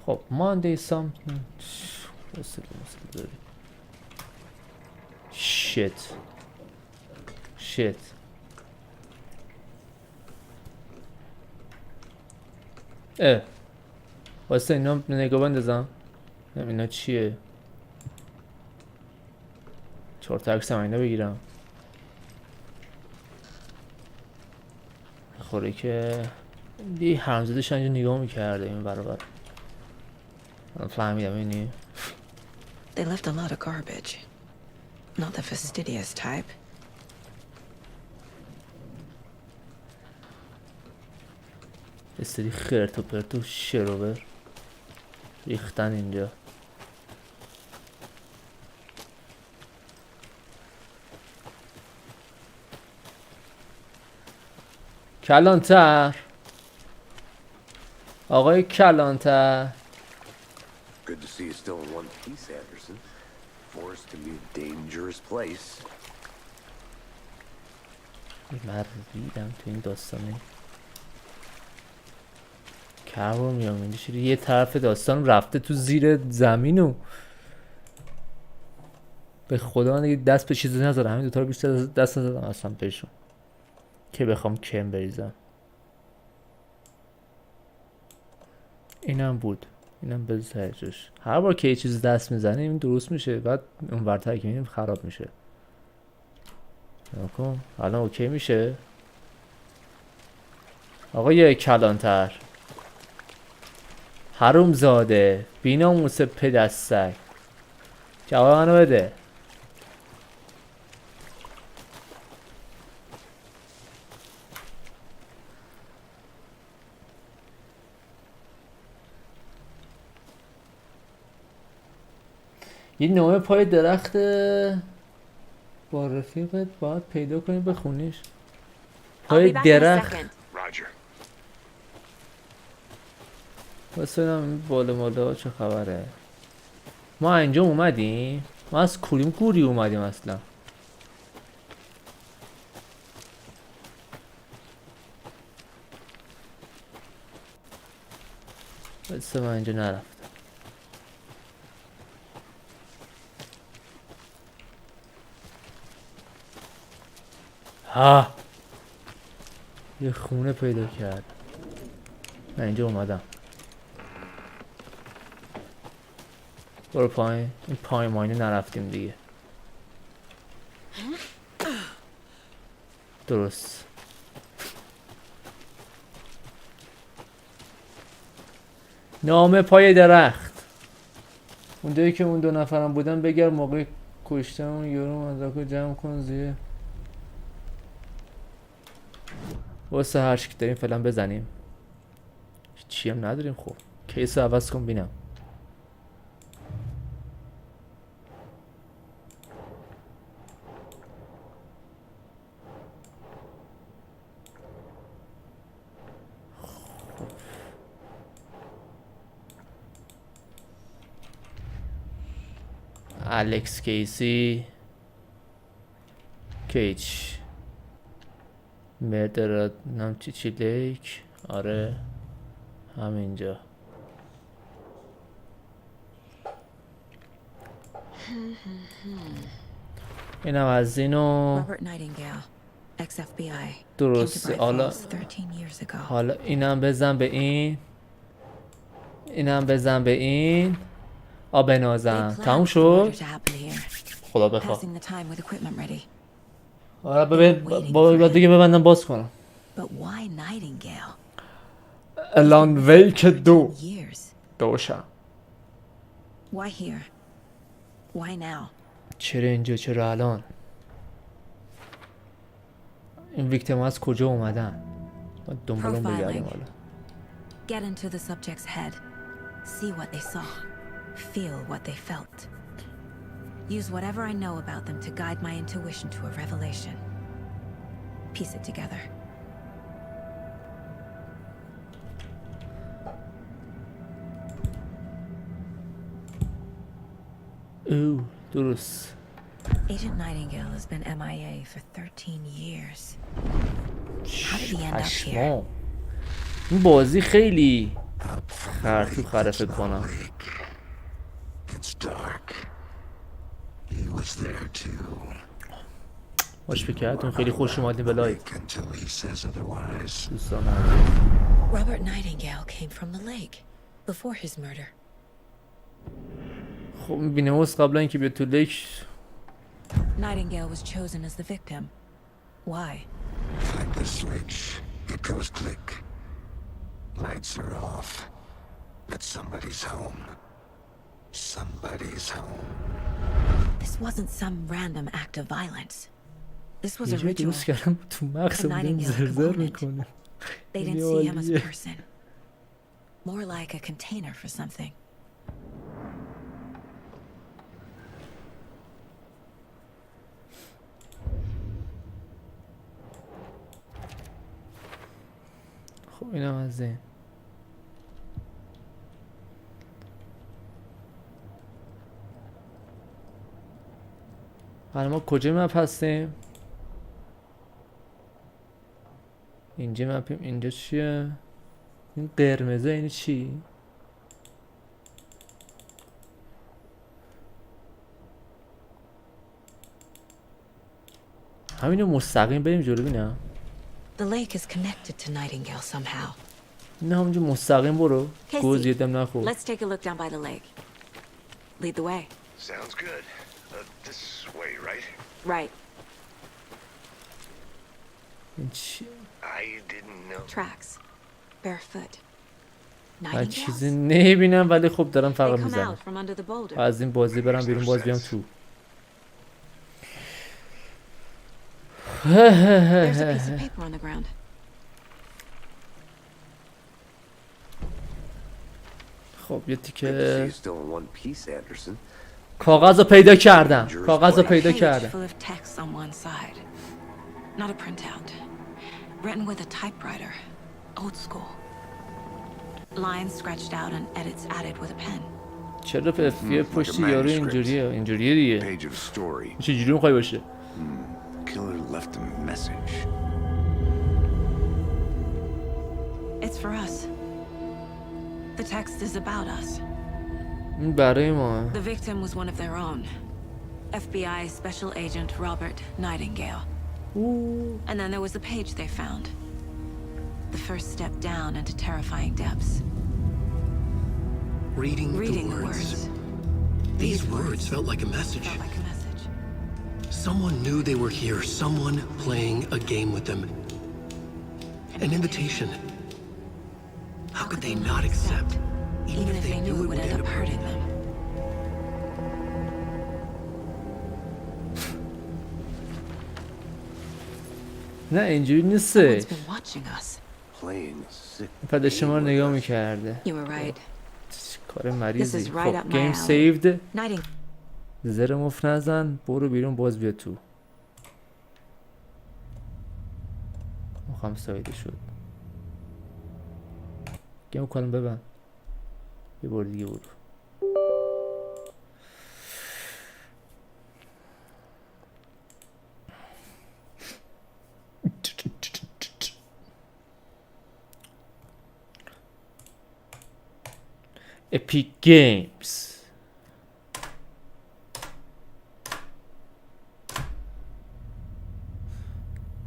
خب Monday something. shit واسه اینا نگاه بندازم. اینا چیه؟ چهار تا عکس اینا بگیرم. خوره که دی حرامزادش اینجا نگاه میکرده این برابر. من فهمیدم اینی. They left a lot of garbage. Not the fastidious type. یه سری خرت و پرت و شروبر ریختن اینجا. کلانتر، آقای کلانتر. Good to see you still in one piece, Anderson. Forest can be a dangerous place. من ریدم تو این داستانه. کربا میام اینجا یه طرف داستان رفته تو زیر زمین و به خدا دیگه دست به چیزی نذاره. همین دوتا رو بیشتر دست نزدم اصلا بهشون که بخوام کم بریزم. اینم بود. اینم بذار جاش. هر بار که یه چیز دست میزنه این درست میشه، بعد اون ورتر که میبینیم خراب میشه. نکن الان اوکی میشه. آقای کلانتر، حروم زاده، بیناموس پدستک، جواب منو بده. یه نامه پای درخت با رفیقت باید پیدا کنی بخونیش. پای درخت. مثلا این بالا مالا چه خبره؟ ما اینجا اومدیم؟ ما از کدوم گوری اومدیم اصلا؟ بسه من اینجا نرفتم. ها یه خونه پیدا کرد. من اینجا اومدم. برو پایین. این پایین ماینه نرفتیم دیگه. درست. نامه پای درخت. اونجایی که اون دو نفرم بودن بگر موقع کشتن اون یارو مدرکو جمع کن زیه. واسه هر چی که داریم فعلا بزنیم. چی هم نداریم. خب کیس رو عوض کن بینم. الکس کیسی کیچ مردر نام چی لیک. آره همینجا. اینم از اینو. Robert Nightingale, Ex-FBI came to درسته. Bright حالا Falls 13 years ago. حالا اینم بزن به این، اینم بزن به این. بنازم. They تموم planned the شد. murder to happen here, خدا بخواد. passing the time with equipment ready. آره ببین دیگه ببندم باز کنم. But why Nightingale? الان ویک 2 Years. دوشم. Why here? Why now? چرا اینجا، چرا الان؟ این ویکتیم از کجا اومدن؟ باید دنبالون بگردیم حالا. Get into the subject's head. See what they saw. Feel what they felt. Use whatever I know about them to guide my intuition to a revelation. Piece it together. اوه درست. Agent Nightingale has been MIA for 13 years. How did he end up here? پشمام. این بازی خیلی خرطو خره فکر کنم. It's dark. He was there too. باش بکردتون خیلی خوش اومدین به لایو. Until he says otherwise. دوستان Robert Nightingale came from the lake before his murder. خب میبینیم از قبل اینکه بیاد تو لیک. Nightingale was chosen as the victim. Why? Like the switch, it goes click. Lights are off. But somebody's home. Somebody's home. This wasn't some random act of violence. This was a یه جایی ritual. درست کردم تو مغزم داریم زرزر میکنه. They didn't see him as a person. More like a container for something. خب اینم از این. حالا ما کجا مپ هستیم؟ اینجا مپیم. اینجا چیه؟ این قرمزه این چی؟ همینو مستقیم بریم جلو بینم. The lake is connected to Nightingale somehow. نه همونجا مستقیم برو. گوز یدم نخور. Let's take a look down by the lake. Lead the way. Sounds good. This way, right? Right. این چی؟ I didn't know. Tracks. Barefoot. من چیزی Nightingales. نمیبینم ولی خب دارم They فقط come میزنم. out from under the boulder. از این بازی برم بیرون باز بیام تو. There's a piece of paper on the ground. خب یه تیکه She's still in one piece, Anderson. کاغذ رو پیدا کردم. کاغذ رو A پیدا page کردم. full of text on one side. Not a printout. Written with a typewriter. Old school. Lines scratched out and edits added with a pen. چرا پفیه پشت یارو اینجوریه؟ اینجوریه دیگه. Page of a story. چجوری میخوای باشه؟ Killer left a message. It's for us. The text is about us. این برای ما. The victim was one of their own. FBI Special Agent Robert Nightingale. And then there was the page they found. The first step down into terrifying depths. Reading The words. These words felt like a message. Felt like a message. Someone knew they were here. Someone playing a game with them. An invitation. How could they not accept? Even if they knew it would end up hurting them. نه اینجوری نیسته. Someone's been watching us. Playing sick. پد شما رو نگاه میکرده. You were right. کار مریضی. This is right خب up my گیم alley. سیود. Nightingale. زر مفت نزن. برو بیرون باز بیا تو. مخم سایده شد. گیم کنم ببن. یه بار دیگه برو. Epic Games.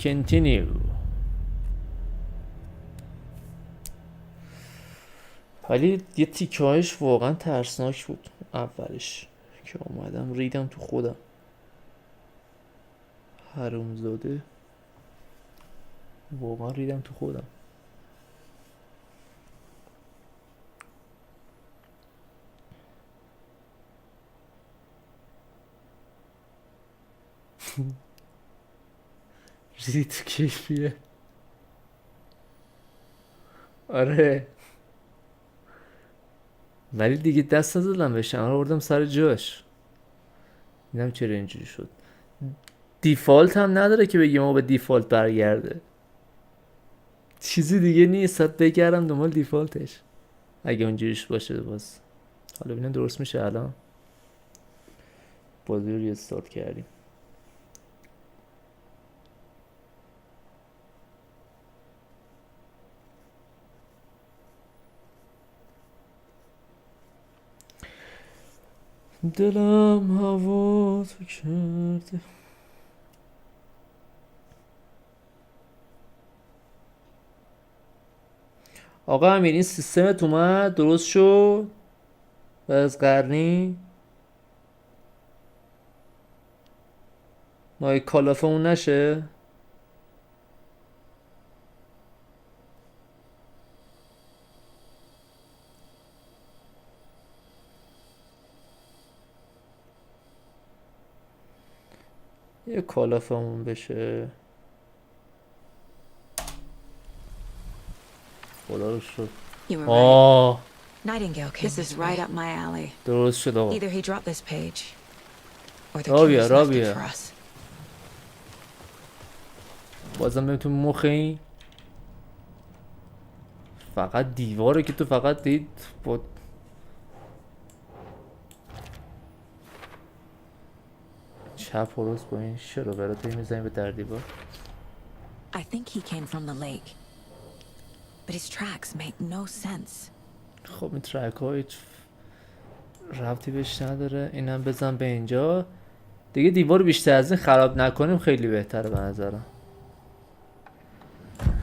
continue. ولی یه تیکه هایش واقعا ترسناک بود اولش که اومدم ریدم تو خودم. حرومزاده، واقعا ریدم تو خودم. ریدی تو کیفیه. آره ولی دیگه دست نزدم بهش، رو آوردم سر جاش. دیدم چرا اینجوری شد. دیفالت هم نداره که بگیم ما به دیفالت برگرده، چیزی دیگه نیست. بگردم دنبال دیفالتش اگه اونجوریش باشه. باز حالا ببینم درست میشه. الان بازی رو ریستارت کردیم. دلم هوا تو کرده. آقا امیر این سیستمت اومد درست شد بعد از قرنی؟ مای کالافه اون نشه؟ یه کالافه اون بشه. خدا رو شد. You were right. آه Nightingale came this is right up my alley. درست شد آقا. Either he dropped this page, or the رابیه killers left it رابیه for us. بازم بریم تو مخ این. فقط دیواره که تو فقط دید با چپ و راست با این شروع براتون میزنیم به در دیوار. I think he came from the lake, but his tracks make no sense. خب این ترک ها هیچ ربطی بهش نداره. اینم بزن به اینجا دیگه. دیوار بیشتر از این خراب نکنیم خیلی بهتره به نظرم.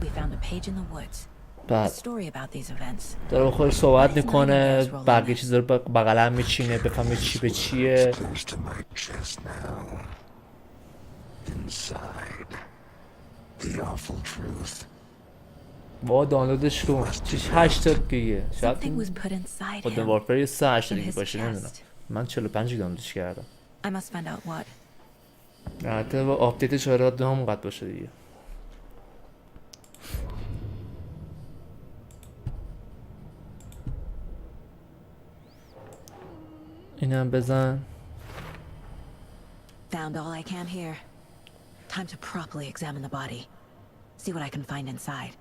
We found a page in the woods. A بعد story about these events. داره با خودش صحبت میکنه، بقیه چیزا رو بغل هم میچینه بفهمه چی به چیه. با دانلودش کن. چیش 80 گیگه. شاید Something was put inside خود him. وارفر یه 80 گیگ his باشه نمیدونم. chest. من 45 دانلودش کردم. I must find out what. البته با آپدیت 4.2 هم قد باشه دیگه. اینم بزن. Found all I can here. Time to properly examine the body. See what I can find inside.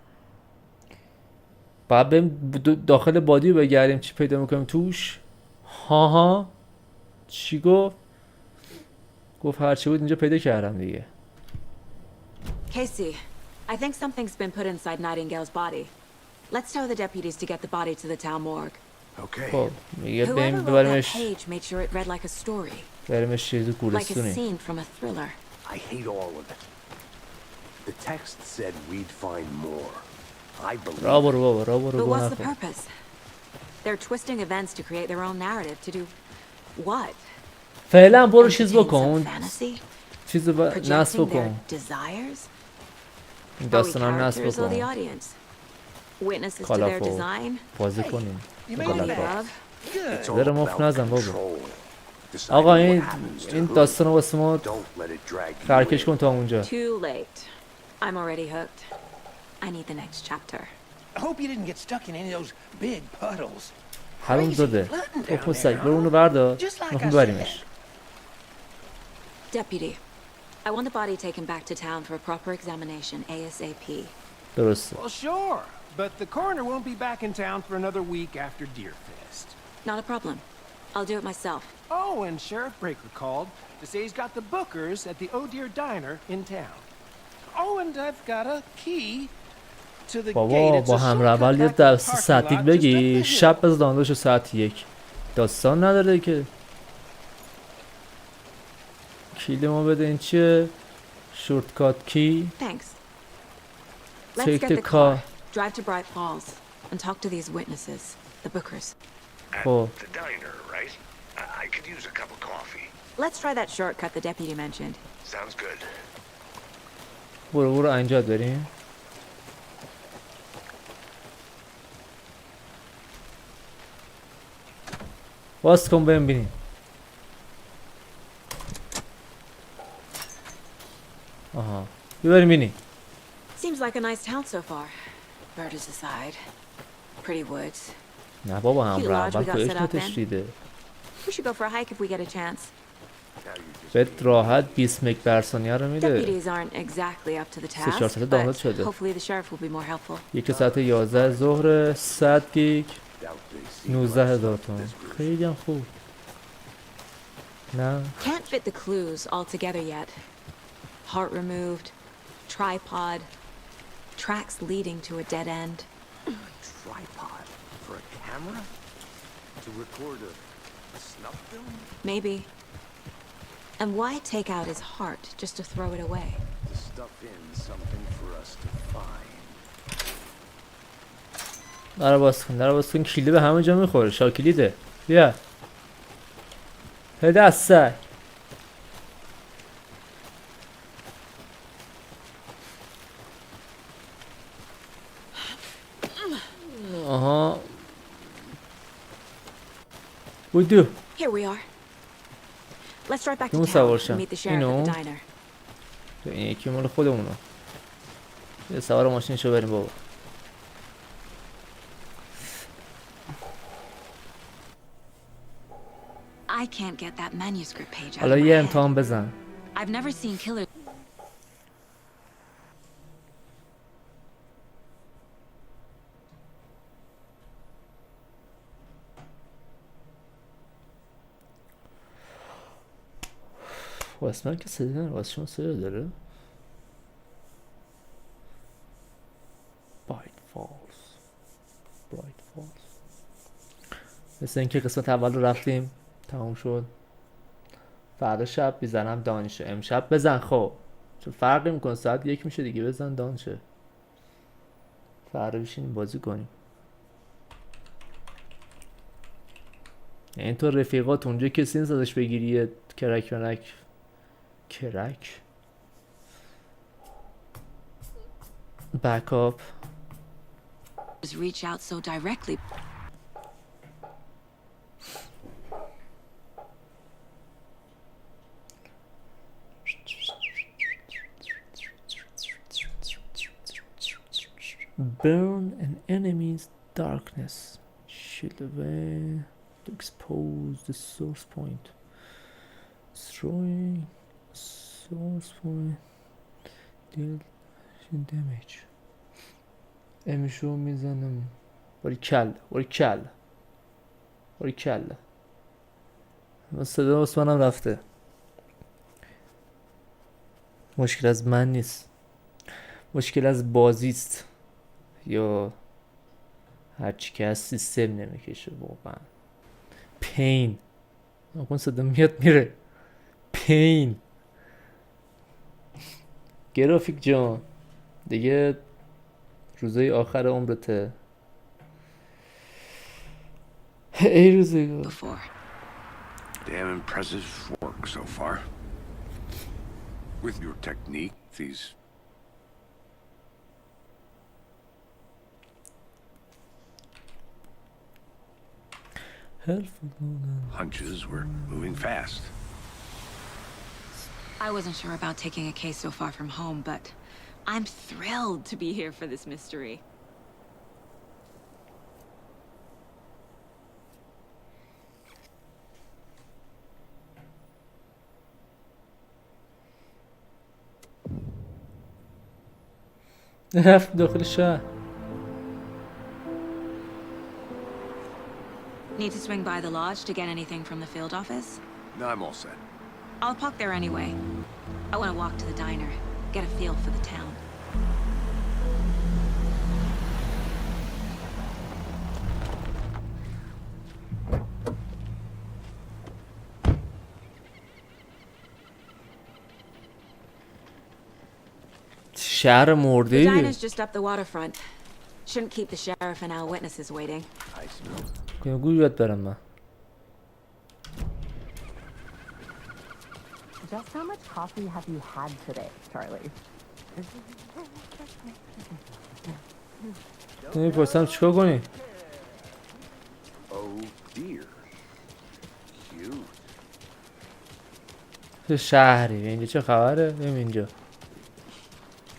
بعد بریم داخل بادی رو بگردیم چی پیدا میکنیم توش. ها چی گفت؟ گفت هرچی بود اینجا پیدا کردم دیگه. Casey, I think something's been put inside Nightingale's body. Let's tell the deputies to get the body to the town morgue. Okay. خب میگه Whoever بریم wrote that ببریمش. page made sure it read like a story, بریمش چیز like a گورستونی. scene from a thriller. I hate all of it. The text said we'd find more. I believe را برو بابا را برو But گو what's the نخور. purpose? They're twisting events to create their own narrative. To do what? فعلا برو چیز Entertain بکن. some fantasy? چیز نصب Projecting their بکن. desires? این Are we داستان هم نصب characters or the بکن. audience? Witnesses to their کالافو design? بازی کنیم. Maybe کالافو. of. it's all زر مفت about نزن بابا. control. Deciding آقا what این happens to این who. داستان واسه ما Don't let it drag you خرکش in. کن تا اونجا. Too late. I'm already hooked. I need the next chapter. I hope you didn't get stuck in any of those big puddles. حروم زاده. تو پسک برو اونو بردار. ما ببریمش. Deputy, I want the body taken back to town for a proper examination ASAP. درسته. Well, sure, but the coroner won't be back in town for another week after Deerfest. Not a problem. I'll do it myself. Oh, and Sheriff Breaker called to say he's got the Bookers at the Oh Dear Diner in town. Oh, and I've got a key to the gate. بابا It's با a هم shortcut روال یه back to the درس parking ساعتی lot just بگی up the hill. شب از دانلودش ساعت 1 داستان نداره که. کیل ما بده این چیه؟ شورتکات کی Thanks. Let's Take get the the car. car, drive to Bright Falls, and talk to these witnesses, the Bookers. At خب the diner, right? I could use a cup of coffee. Let's try that shortcut the deputy mentioned. Sounds good. برو اینجا بریم. باز کن ببینیم. آها ببریم ببینیم. Seems like a nice town so far. Murders aside. Pretty woods. نه بابا هم Cute اول lodge we got خودش set up نتش in. دیده. We should go for a hike if we get a chance. بهت راحت 20 مگ بر ثانیه رو میده. Deputies aren't exactly up to the 3-4 task, ساعته دانلود but شده. hopefully the sheriff will be more helpful. یک ساعت 11 ظهر 100 گیگ Doubt they see 19,000 تومان. خیلی هم خوب. نه Can't fit the clues all together yet. Heart removed, tripod, tracks leading to a dead end. tripod for a camera to record a snuff film. Maybe. And why take out his heart just to throw it away? To stuff in something for us to find. در باز کن کلید به همه جا میخوره. شاکلیده بیا هده از سر. آها بودو Here we are. Let's drive back to اون town سوارشم. and meet the sheriff اینو at the diner. این یکی مال خودمونه. یه سوار ماشینشو بریم بابا. I can't get that manuscript page out حالا of my یه head. امتحان بزن. I've never seen killers. واسه من که صدا نداره. واسه شما صدا داره. برایت فالز مثل اینکه قسمت اول رو رفتیم تموم شد. فردا شب میزنم دانشه. امشب بزن. خب چه فرقی میکنه ساعت 1 میشه دیگه. بزن دانشه. فردا بشینیم بازی کنیم. یعنی تو رفیقات اونجا کسی نیست ازش بگیری یه کرک backup. Reach out so directly. Burn an enemy's darkness. Shield away to expose the source point. Destroying source point. Deal damage. امشو میزنم. باری کل. من صدا عثمانم رفته. مشکل از من نیست. مشکل از بازیست. یا هرچی که از سیستم نمیکشه واقعا. پین. نکن صدا میاد میره. پین. گرافیک جان دیگه روزای آخر عمرته. ای روزگار. Damn impressive work so far. With your technique, these hunches were moving fast. I wasn't sure about taking a case so far from home, but I'm thrilled to be here for this mystery. رفت داخل شهر. Need to swing by the lodge to get anything from the field office? No, I'm all set. I'll park there anyway. I want to walk to the diner, get a feel for the town. شهر مرده Medina's just up the waterfront. Shouldn't keep the sheriff and our witnesses waiting. گوی یاد برم من. Just how much coffee have you had today, Charlie? نمی‌پرسم چیکار کنی؟ Oh dear. Cute. چه شهری؟ اینجا چه خبره؟ ببین اینجا.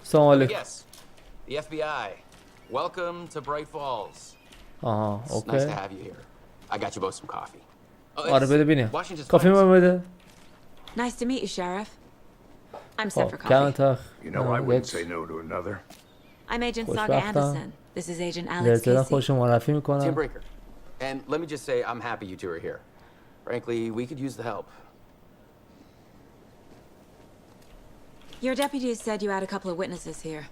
سلام علیکم. Yes, the FBI. Welcome to Bright Falls. آها، It's nice to اوکی. have you here. I got you both some coffee. Oh, آره بده ببینیم. Washington's کافی finest. من بده. Nice to meet you, Sheriff. I'm set for خب کم coffee. تا. You know, I wouldn't say no to another. I'm Agent خوش Saga وقتم. Anderson. This is Agent Alex لذت Casey. خوش معرفی Tim میکنم. Breaker. And let me just say, I'm happy you two are here. Frankly, we could use the help. Your deputies said you had a couple of witnesses here.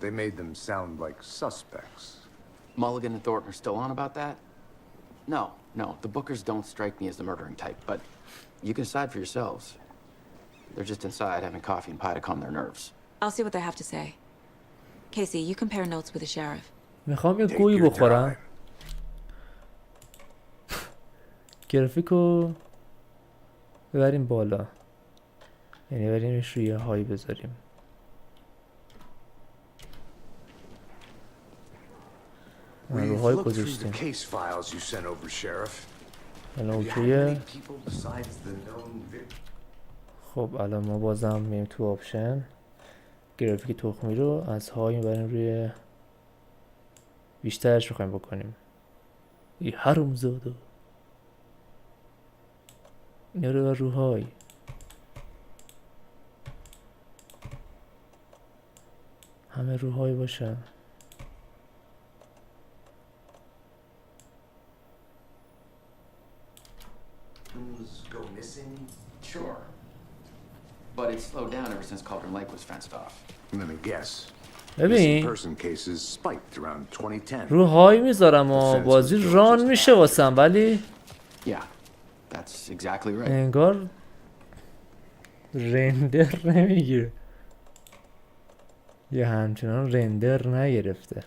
They made them sound like suspects. Mulligan and Thornton are still on about that? No, the Bookers don't strike me as the murdering type, but you can decide for yourselves. They're just inside having coffee and pie to calm their nerves. I'll see what they have to say. Casey, you compare notes with the sheriff. میخوام یه Take گویی your بخورم. time. گرافیکو ببریم بالا. یعنی ببریمش روی های بذاریم. رو We've های looked through the گذاشتیم. case files you sent over, Sheriff. الان Have you had اوکیه. any people besides the known victims? خب الان ما بازم میریم تو آپشن. گرافیک تخمی رو از های میبریم روی بیشترش میخوایم بکنیم. ای حرومزاده. اینا رو بر رو های. همه رو های باشن. Go missing? Sure. But it's slowed down ever since Cauldron Lake was fenced off. Let me guess. Missing ببین person cases spiked around 2010. رو های میذارم و بازی ران میشه واسم ولی Yeah, that's exactly right. انگار رندر نمیگیره. یه همچنان رندر نگرفته.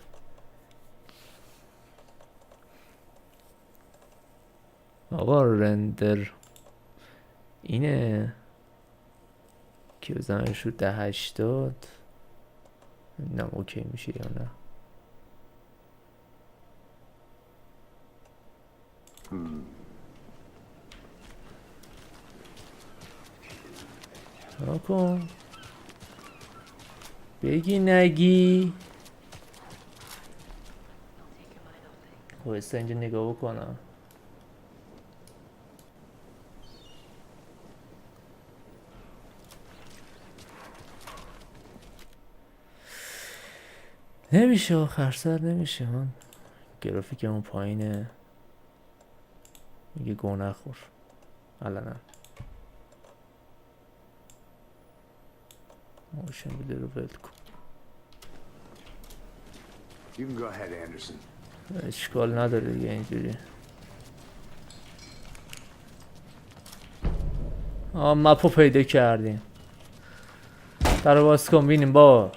آقا رندر اینه که بزنمش رو 1080 نمیدونم اوکی میشه یا نه. کن بگی نگی. خواهسته اینجا نگاه بکنم. نمیشه آخر سر نمیشه. من گرافیکمون پایینه. میگه گو نخور الان موشن بده رو ول کن. You can go ahead, Anderson. اشکال نداره دیگه اینجوری. مپو پیدا کردیم. در باز کن بینیم با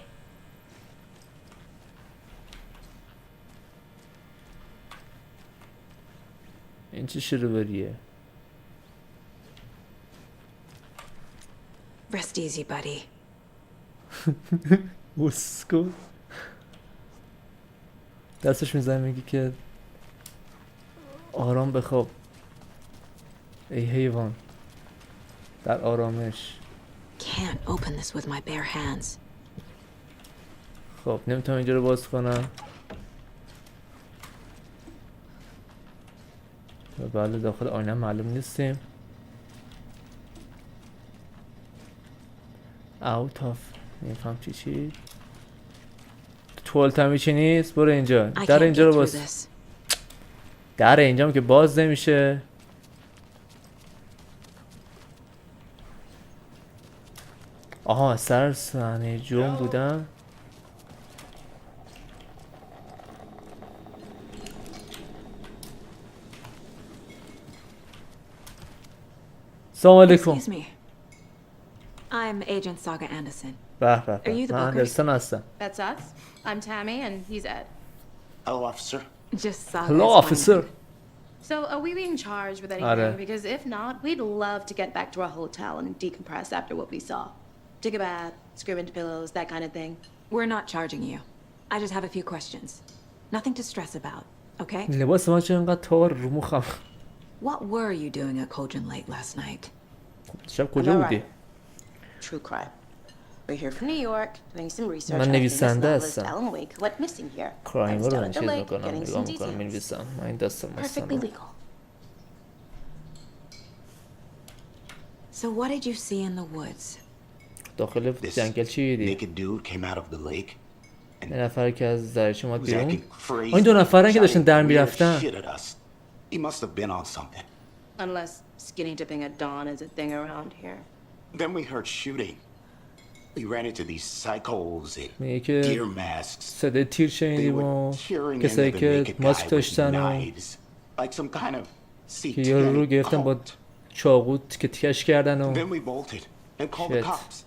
این چه شروع بریه. Rest easy, buddy. بسکو دستش میزنه میگه که آرام بخواب ای حیوان در آرامش. Can't open this with my bare hands. خب نمیتونم اینجا رو باز کنم. و بله داخل آینه معلوم نیستیم. out of نمیفهم چی توالت هم هیچی نیست. برو اینجا. I در can't اینجا رو get through باز. this. در اینجا که باز نمیشه. آها سر صحنه جرم بودم. سلام علیکم. Excuse me. I'm I'm Agent Saga Anderson. به به Are you the من Bookers? اندرسون هستم. That's us. I'm Tammy, and he's Ed. Hello, officer. Just Saga. Hello, is fine. officer. So, are we being charged with anything? Alright. Because if not, we'd love to get back to our hotel and decompress after what we saw. Take a bath, scream into pillows, that kind of thing. We're not charging you. I just have a few questions. Nothing to stress about, okay? لباس من چه اینقدر تار رو مخم. What were you doing at Cauldron Lake last night? شب کجا بودی؟ True crime. We're here from New York, doing some research. من on this نویسنده novelist هستم. Alan Wake went missing here. کرایم I was رو down من at the چیز lake, میکنم getting نگاه some میکنم details. مینویسم من این داستان Perfectly legal. So what did you see in the woods? داخل جنگل چی دیدی؟ Naked dude came out of the lake. یه نفر که از درش اومد Was بیرون. acting crazy. این دو نفرن که داشتن در shouting weird میرفتن. shit at us. He must have been on something. Unless skinny dipping at dawn is a thing around here. Then we heard shooting. We ran into these psychos in میگه که gear masks. صدای تیر They شنیدیم و were cheering کسایی into the که naked ماسک guy with داشتن و knives, like some kind of که یارو رو satanic گرفتن با cult. چاقو که تیکش کردن و Then we bolted and called Shit. the cops.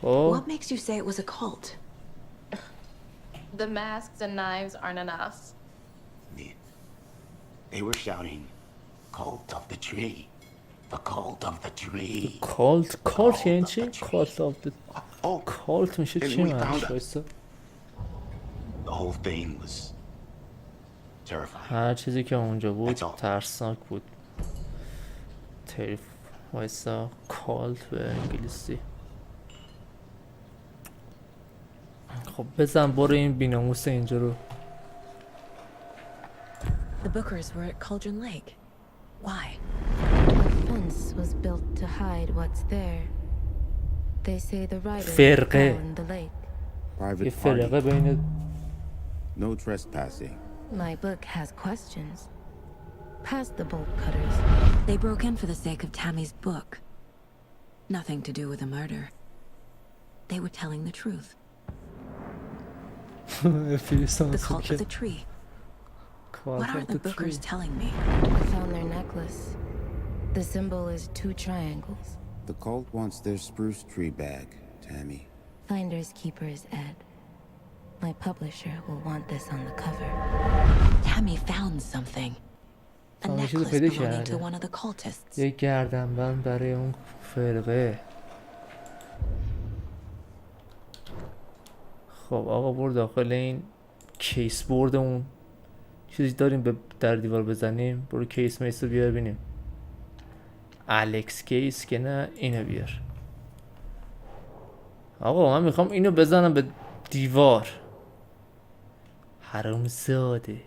خب What makes you say it was a cult? The masks and knives aren't enough. They were shouting, "Cult of the tree, the cult of the tree." کالت یعنی چی؟ کالت آف د Oh, کالت میشه چی And we معنیش found وایسا؟ the whole thing was terrifying. هر چیزی که اونجا بود That's all. ترسناک بود. وایسا کالت به انگلیسی. خب بزن برو این بیناموس اینجا رو. The Bookers were at Cauldron Lake. Why? A fence was built to hide what's there. They say the riders فرقه. found the lake. یه Private فرقه party. بین No trespassing. My book has questions. Past the bolt cutters. They broke in for the sake of Tammy's book. Nothing to do with a murder. They were telling the truth. The cult of the tree. What are the Bookers telling me? I found their necklace. The symbol is 2 triangles. The cult wants their spruce tree back, Tammy. Finders keepers, Ed. My publisher will want this on the cover. Tammy found something. A یه چیزو necklace پیدا belonging to کرده. one of the cultists. یه گردنبند برای اون فرقه. خب آقا برو داخل این کیس بورد اون چیزی داریم به در دیوار بزنیم. برو کیس میس رو بیار ببینیم. الکس کیس که نه اینو بیار. آقا من میخوام اینو بزنم به دیوار. حرام زاده.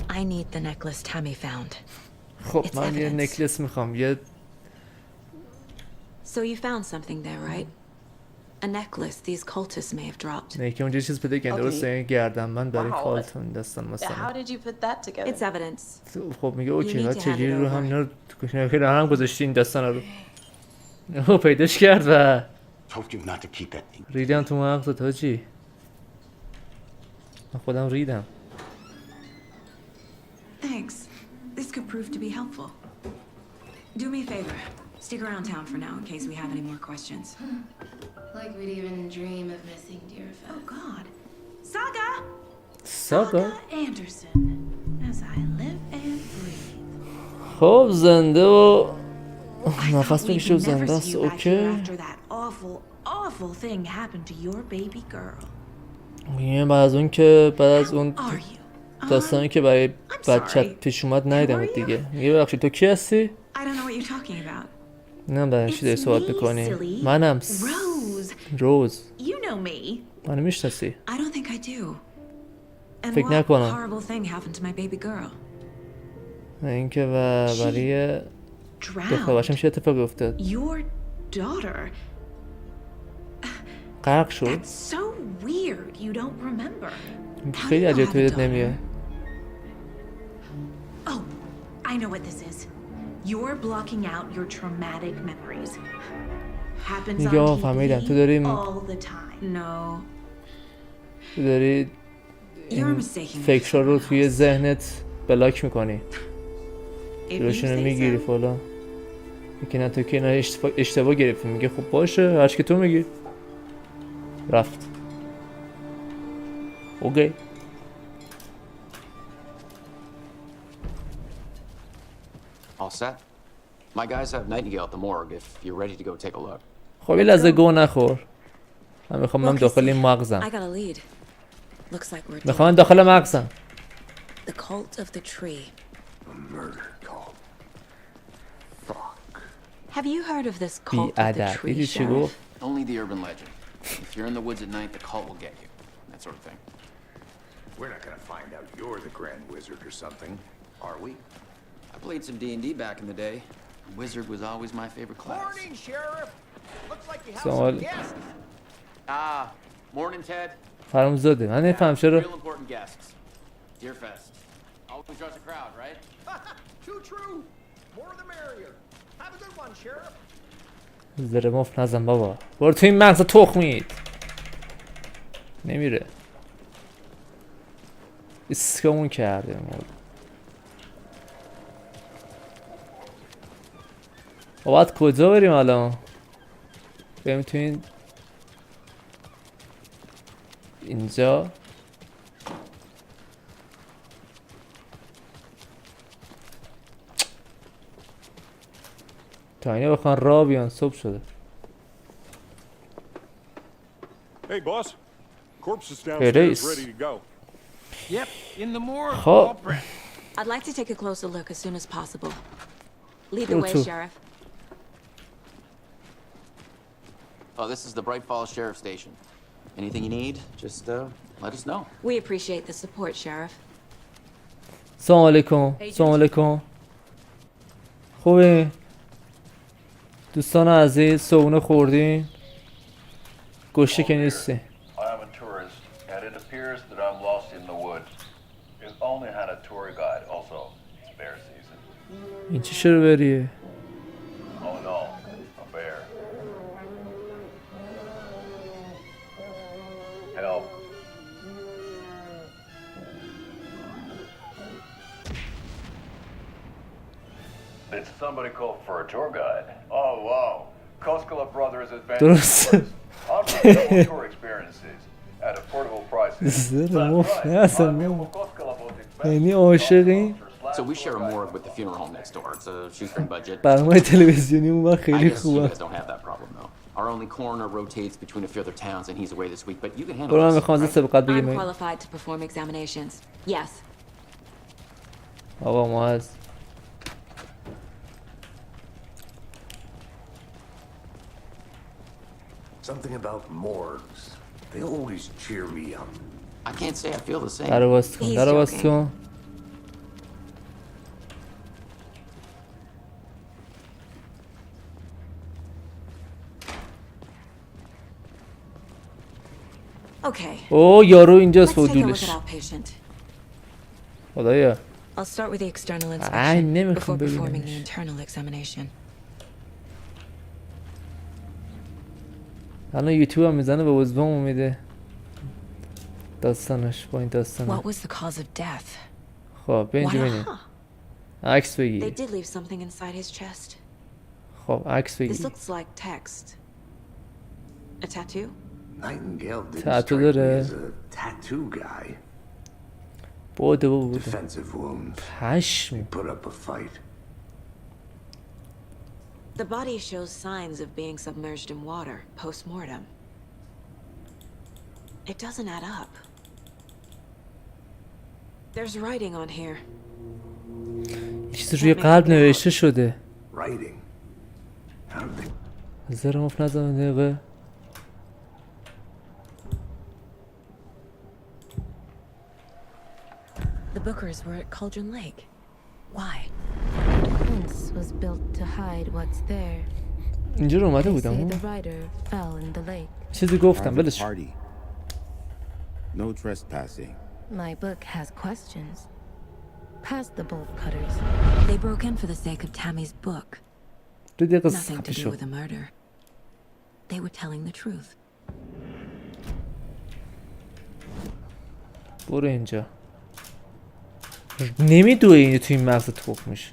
I need the necklace Tammy found. خب It's من یه evidence. نکلس میخوام. یه So you found something there, right? A necklace these cultists may have dropped. نه که اونجا چیز پیدا کردن. Okay. درسته این گردنبند برای Wow. کالت اون دستان How مثلا. did you put that together? It's evidence. خب میگه اوکی need بعد to hand چجوری it رو over. هم اینا رو هم گذاشتی این داستانا رو. او پیداش کرد و Told you not to keep that thing. ریدم تو مغزت حاجی. من خودم ریدم. Thanks. This could prove to be helpful. Do me a favor. Stick around town for now in case we have any more questions. Like we'd even dream of missing dear Oh fellow. God. Saga! ساگا Anderson. As I live and breathe. خب زنده و I thought نفس we'd میکشه و never زنده see است. you back here اوکی after that awful thing happened to your baby girl. میگه بعد از اون که بعد از اون Are you? داستانی که برای I'm بچت sorry. پیش اومد ندیدمت دیگه. میگه ببخشید تو کی هستی؟ I don't know what you're talking about. نه برای چی داری It's صحبت me, میکنی؟ silly. منم Rose. روز. You know me. منو میشناسی؟ I don't think I do. And فکر what نکنم. horrible thing happened to my baby girl? اینکه و برای دختر Drowned. بچم چه اتفاقی افتاد؟ Your daughter. غرق شد؟ That's so weird. You don't remember. خیلی How do you عجیب have a تویت daughter? نمیاد. Oh, I know what this is. You're blocking out your traumatic memories. Happens میگه آه on فهمیدم TV تو داری all the time. No. تو داری You're mistaking me. فکر رو توی ذهنت بلاک میکنی، If you جلوشونو say میگیری so. فلان. یکی نه تو که اینا اشتباه گرفتی، میگه خب باشه هرچی که تو میگی. رفت. اوکی. All set? My guys have Nightingale at the morgue if you're ready to go take a look. خب یه لحظه گو نخور. من میخوام Look, داخل you این see, مغزم. I got a lead. Looks like we're میخوام dealing داخل with مغزم. the cult of the tree. A murder cult. Fuck. Have you heard of this بی cult of the ادب. tree, دیدی چی Sheriff? گفت؟ Only the urban legend. If you're in the woods at night, the cult will get you. That sort of thing. We're not gonna find out you're the Grand Wizard or something, are we? I played some D&D back in the day. Wizard was always my favorite class. Morning, Sheriff. Looks like you have سوال. some guests. Ah, morning, Ted. حرومزاده. من نفهم چرا Real important guests. Deer Fest. Always draws a crowd, right? Too true. More the merrier. Have a good one, Sheriff. زره مفت نزن بابا. برو تو این مغز تخمید. نمیره. اسکمون کرده مورد. باید کجا بریم الان؟ بریم تو این اینجا. تا اینه بخوان راه بیان صبح شده. Hey, boss. Corpse is It downstairs, is. ready to go. Yep, in the morgue. خب. All prepped. I'd like to take a closer look as soon as possible. Lead the Go way, to. Sheriff. Oh, this is the Bright Falls Sheriff Station. Anything you need, just let us know. We appreciate the support, Sheriff. سلام علیکم. سلام علیکم. خوبه؟ دوستان عزیز صبحونه خوردین؟ گوشتی که نیستی. I am a tourist, and it appears that I'm lost in the woods. It only had a tour guide, also. It's bear season. این چی شروع بریه؟ Oh no, a bear. Help. Did somebody call for a tour guide? Oh wow. Koskela Brothers درست. Adventure Unforgettable tour experiences at affordable prices. زره مفت نه اصلا نه. یعنی عاشقی؟ So we share a morgue with the funeral home next door. It's a shoestring budget. برنامه تلویزیونی اون وقت I خیلی guess you خوبه. guys don't have that problem though. Our only coroner rotates between a few other towns and he's away this week, but you can handle برو من this. میخوام از سبقت I'm بگیم. qualified to perform examinations. Yes. آقا ما از Something about morgues. They always cheer me up. I can't say I feel the same. در باز کن. در باز کن. Okay. او یارو اینجاست Let's take a look فودولش. at our patient. خدایا. I'll start with the external I inspection never before can performing believe the internal examination. الان یوتیوب هم میزنه به عضوامو میده داستانش با این داستانه. What was the cause of death? خب به اینجا What ببینیم. aha. عکس They بگیر. did leave something inside his chest. خب عکس This بگیر. looks like text. A tattoo? Nightingale didn't Tattoo strike me داره. as a tattoo guy. بوده بوده. Defensive wounds. پشم. Put up a fight. The body shows signs of being submerged in water post-mortem. It doesn't add up. There's writing on here. چیزی روی قلب نوشته شده. Writing. How did they... زر مفت نزن دقیقه. The Bookers were at Cauldron Lake. Why? The fence was built to hide what's there. اینجا رو اومده They بودم. say the rider fell in the lake. چیزی گفتم Private ولش. party. No trespassing. My book has questions. Past the bolt cutters. They broke in for the sake of Tammy's book. 2 دقیقه Nothing to خفه do شو. with the murder. They were telling the truth. برو اینجا. نمیدوه اینو توی این مغز تخم میشه.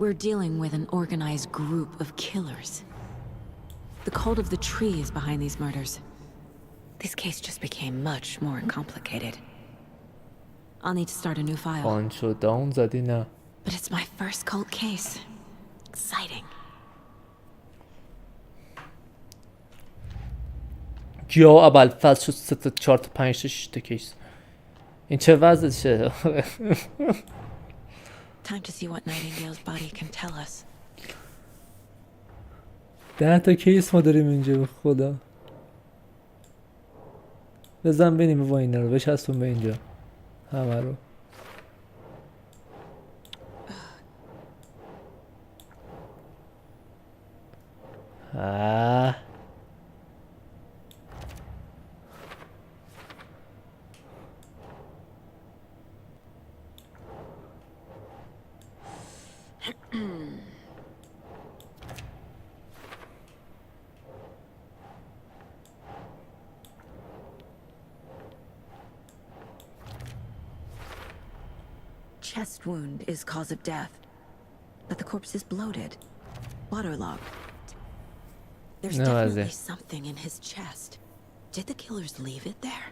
We're dealing with an organized group of killers. The cult of the tree is behind these murders. This case just became much more complicated. I'll need to start a new file. آنچو داون زدی نه. But it's my first cult case. Exciting. گیا اول فصل شد 3 تا 4 تا 5 تا 6 تا کیس. این چه وضعشه؟ Time to see what Nightingale's body can tell us. 10 تا کیس ما داریم اینجا به خدا. بزن بینیم با اینا رو بچسبون به اینجا همه رو. Chest wound is cause of death, but the corpse is bloated, waterlogged. There's definitely something in his chest. Did the killers leave it there?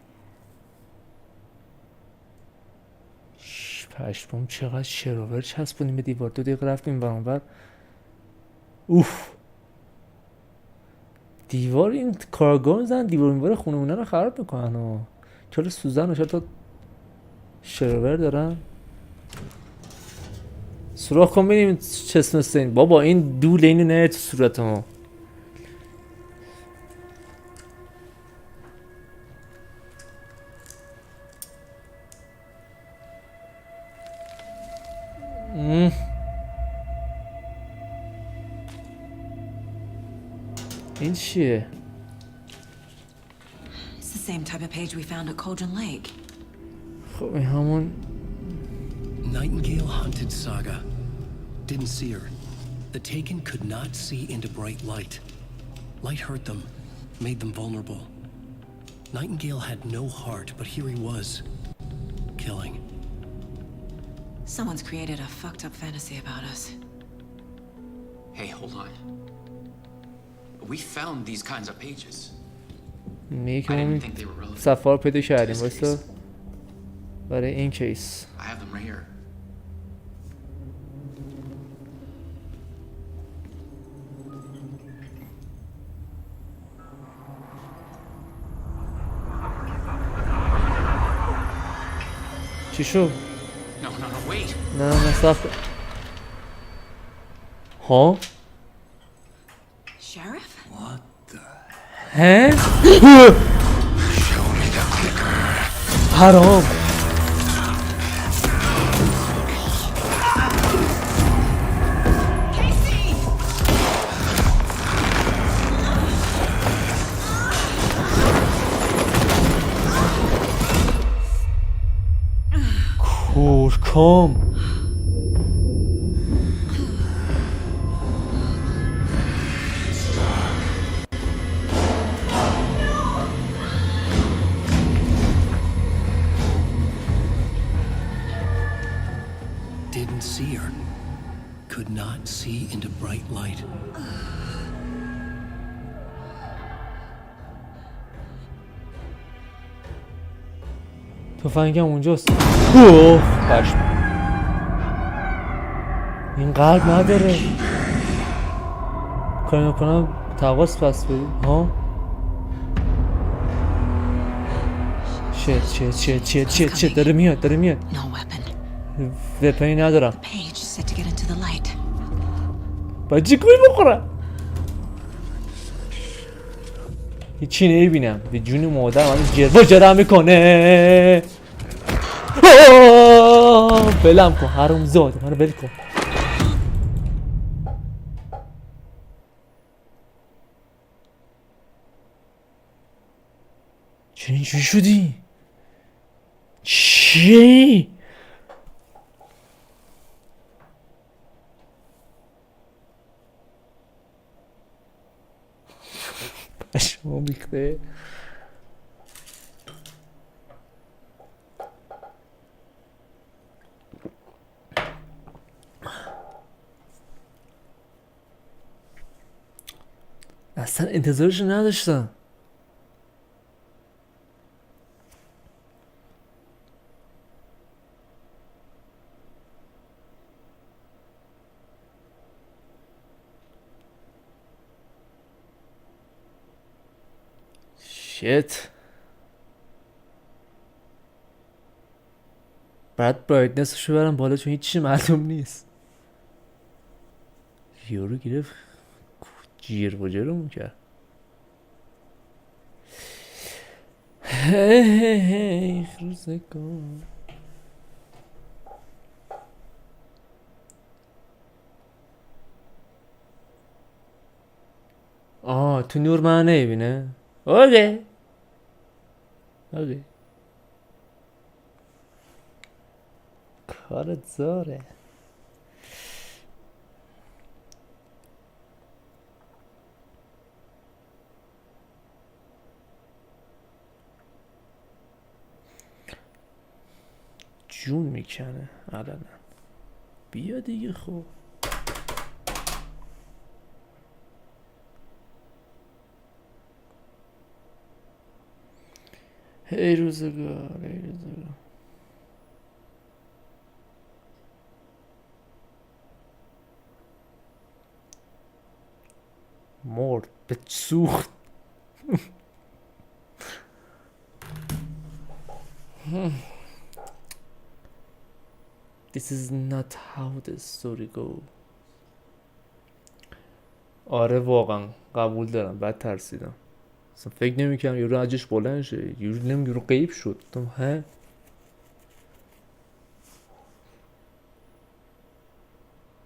پشمام چقدر شراور چسبونیم به دیوار. 2 دقیقه رفتیم برانور. اوف دیوار این کارگاه میزنن دیوار میوار خونمونه رو خراب میکنن و چرا سوزن و چرا تا شراور دارن. سوراخ کن ببینیم چه مثل این. بابا این دوله اینو نه تو صورت ما. این چیه؟ It's the same type of page we found at Cauldron Lake. خب این همون Nightingale hunted Saga. Didn't see her. The Taken could not see into bright light. Light hurt them, made them vulnerable. Nightingale had no heart, but here he was, killing. Someone's created a fucked up fantasy about us. Hey, hold on. We found these kinds of pages. میکنیم سفار پیدا کردیم واسه برای این کیس. I have them right here. چی شو؟ No, wait. نه صف ها؟ Sheriff? What the? ها؟ Show me the clicker. حرام. کورکام Didn't see her. Could not see into bright light. تفنگم اونجاست. اوه پشم. این قلب نداره. کاری نکنم تقاس پس بدیم ها. شت داره میاد. وپنی ندارم. باید چی کنی بخورم. هیچی نمیبینم به جون مادر من جر جرم میکنه. بلم کن حروم زاده منو ول کن. چرا اینجوری شدی؟ چی؟ پشمام ریخته. اصلا انتظارش نداشتم. شیت. بعد برایتنسشو برم بالا چون هیچی معلوم نیست. یورو گرفت جیر و جرمون کرد. هی روزگار. تو نور من نمیبینه. اوکی کارت زاره. جون میکنه الان. بیا دیگه خب. ای روزگار ای روزگار. مرد به سوخت. This is not how the story go. آره واقعا قبول دارم. بعد ترسیدم. اصلا فکر نمیکنم یورو ازش بلند شه. یورو غیب شد. ها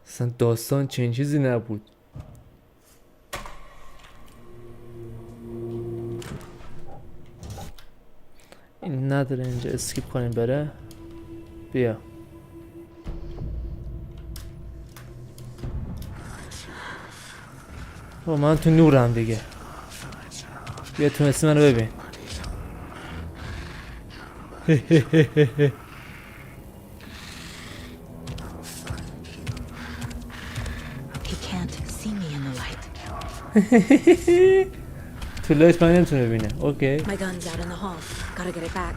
اصلا داستان چنین چیزی نبود. این نداره اینجا. اسکیپ کنیم بره. بیا من تو نورم دیگه. بیا تونستی منو ببین. تو لایت من نمیتونه ببینه. اوکی. My gun's out in the hall. Gotta get it back.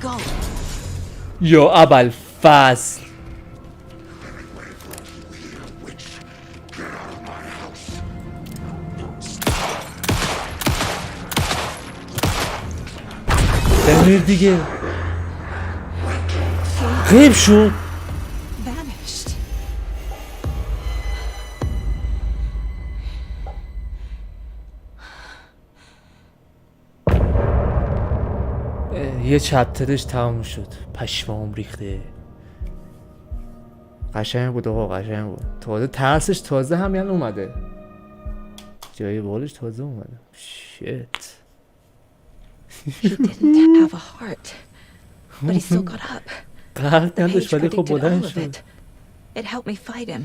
Go. یا ابوالفضل. بمیر دیگه. غیب شد. یه چپترش تموم شد. پشمام ریخته. قشنگ بود آقا قشنگ بود. تازه ترسش تازه همین اومده. جای بالش تازه اومده. شیت. He didn't have a heart, but he still got up. قلب The نداشت ولی page خب predicted all بلند of شد. it. It helped me fight him.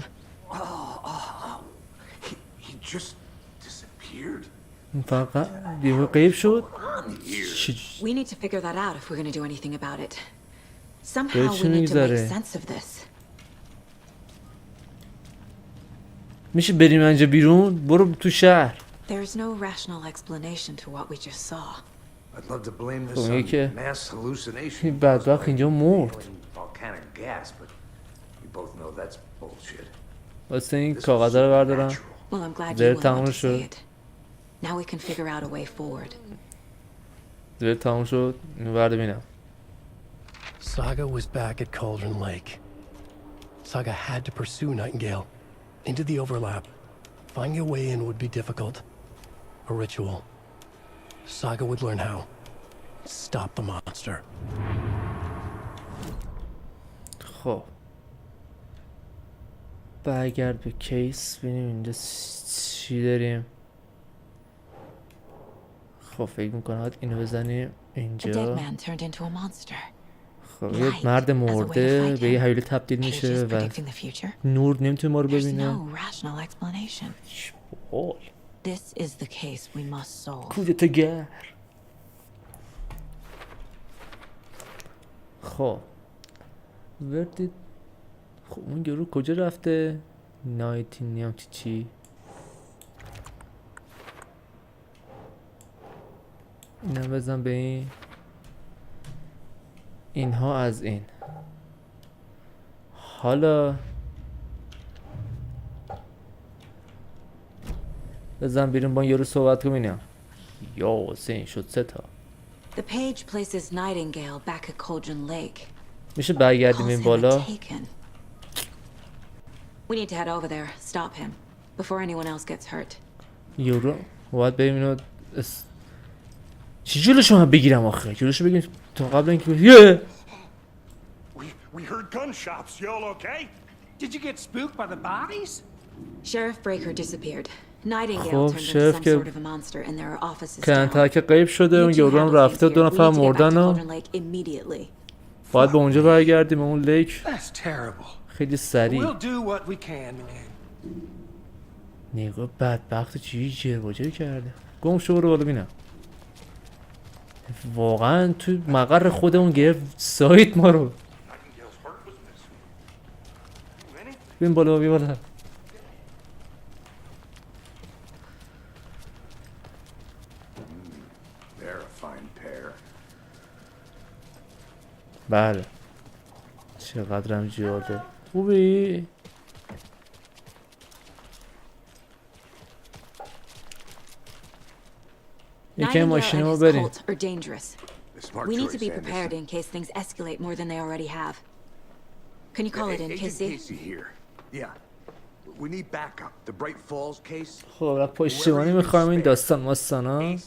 He just disappeared. فقط دیگه غیب شد. We need to figure that out if we're going to do anything about it. Somehow we need to make sense of this. میشه بریم اینجا بیرون؟ برو تو شهر. There's no rational explanation to what we just saw. I'd love to blame this on mass hallucination. این بدبخت اینجا مرد. Volcanic gas, but we both know that's bullshit. واسه این کاغذ رو بردارم. Well, I'm glad you زیر went on تموم to شد. say it. Now we can figure out a way forward. زیر تموم شد. اینو برد ببینم. Saga was back at Cauldron Lake. Saga had to pursue Nightingale. Into the overlap. Finding a way in would be difficult. A ritual. Saga would learn how. Stop the monster. خب برگرد به کیس ببینیم اینجا چی داریم. خب فکر میکنم اینو بزنیم اینجا. خب یه مرد مرده به یه حیوله تبدیل میشه و نور نمیتونه ما رو ببینه. کودتاگر. خب وردی. خب اون گروه کجا رفته؟ نایتینیام چی؟ اینا بزن به این. اینها از این. حالا بزن بیرون با این یارو صحبت کنم اینم. یا سین شد 3 تا. The page places Nightingale back at Cauldron Lake. میشه برگردیم این بالا. We need to head over there, stop him before anyone else gets hurt. یورو باید بریم اینو چی جلوشو من بگیرم آخه؟ جلوشو بگیریم تا قبل اینکه یه We heard gunshots. You all okay? Did you get spooked by the bodies? Sheriff Breaker disappeared. Nightingale خب turned into شریف some که sort of a monster and there are offices down. کنتر که غیب شده اون یورو هم رفته 2 نفر مردن و باید به اونجا برگردیم اون لیک. خیلی سریع. نگاه بدبخت چی جر و جر کرده. گم شو برو بالا بینم. واقعا تو مقر خودمون گرفت سایت ما رو. بین بالا بیا بالا. بله چقدرم جالب. خوبی؟ یکی ماشین رو بریم. We need to be prepared in case things escalate more than they already have. Can you call it in, Casey? Yeah. We need backup. The Bright Falls case. خب پشتیبانی میخوایم این داستان ماستانا.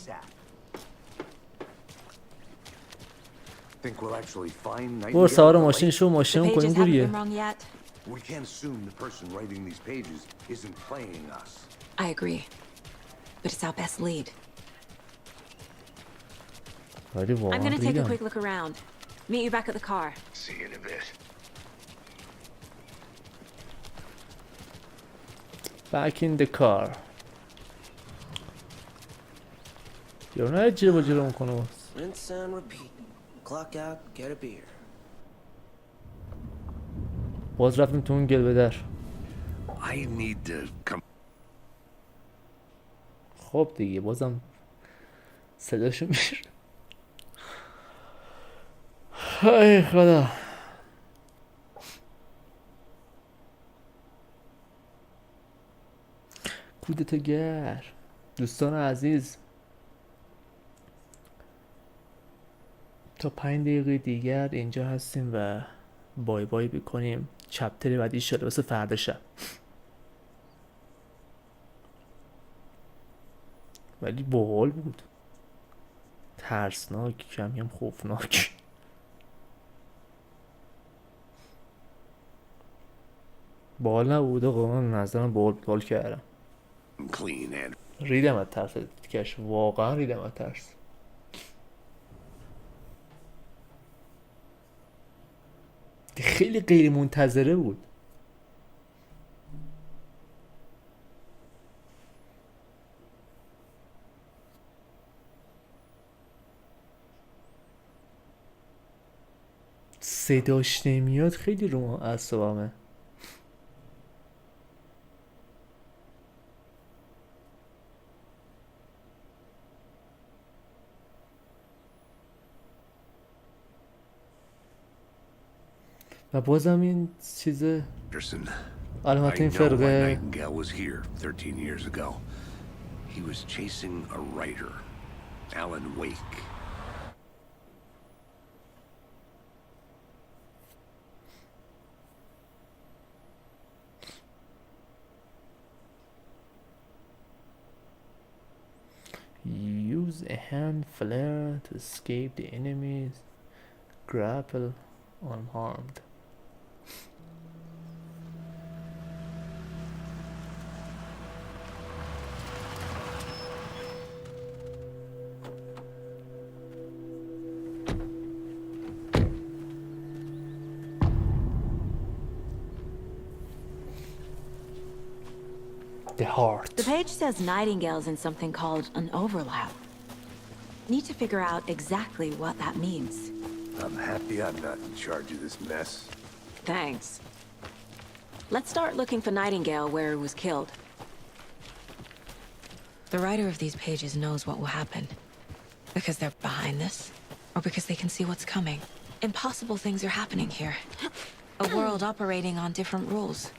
Think we'll actually find برو سوار ماشین شو ماشین کنیم گوریه. We can't assume the person writing these pages isn't playing us. I agree. But it's our best lead. I'm gonna take a quick look around. Meet you back at the car. See you in a bit. Back in the car. یا نه جلو جلو میکنه باز. Rinse and repeat. Clock out, get a beer. باز رفتیم تو اون گل به در. I need to come. خب دیگه بازم صداشو میشه. ای خدا. کودتاگر. دوستان عزیز تا 5 دقیقه دیگر اینجا هستیم و بای بای بکنیم. چپتر بعدی شده واسه فردا شب. ولی باحال بود. ترسناک کمی هم خوفناک. باحال نبود آقا. من نظرم باحال کردم. ریدم از ترس کش. واقعا ریدم از ترس. خیلی غیر منتظره بود. صداش نمیاد خیلی رو اعصابمه. و بازم این چیز علامت این فرقه. Nightingale was here 13 years ago. He was chasing a writer, Alan Wake. a hand flare to escape the enemies. Grapple unharmed. The heart. The page says Nightingale's in something called an overlap. Need to figure out exactly what that means. I'm happy I'm not in charge of this mess. Thanks. Let's start looking for Nightingale where he was killed. The writer of these pages knows what will happen. Because they're behind this, or because they can see what's coming. Impossible things are happening here. A world operating on different rules.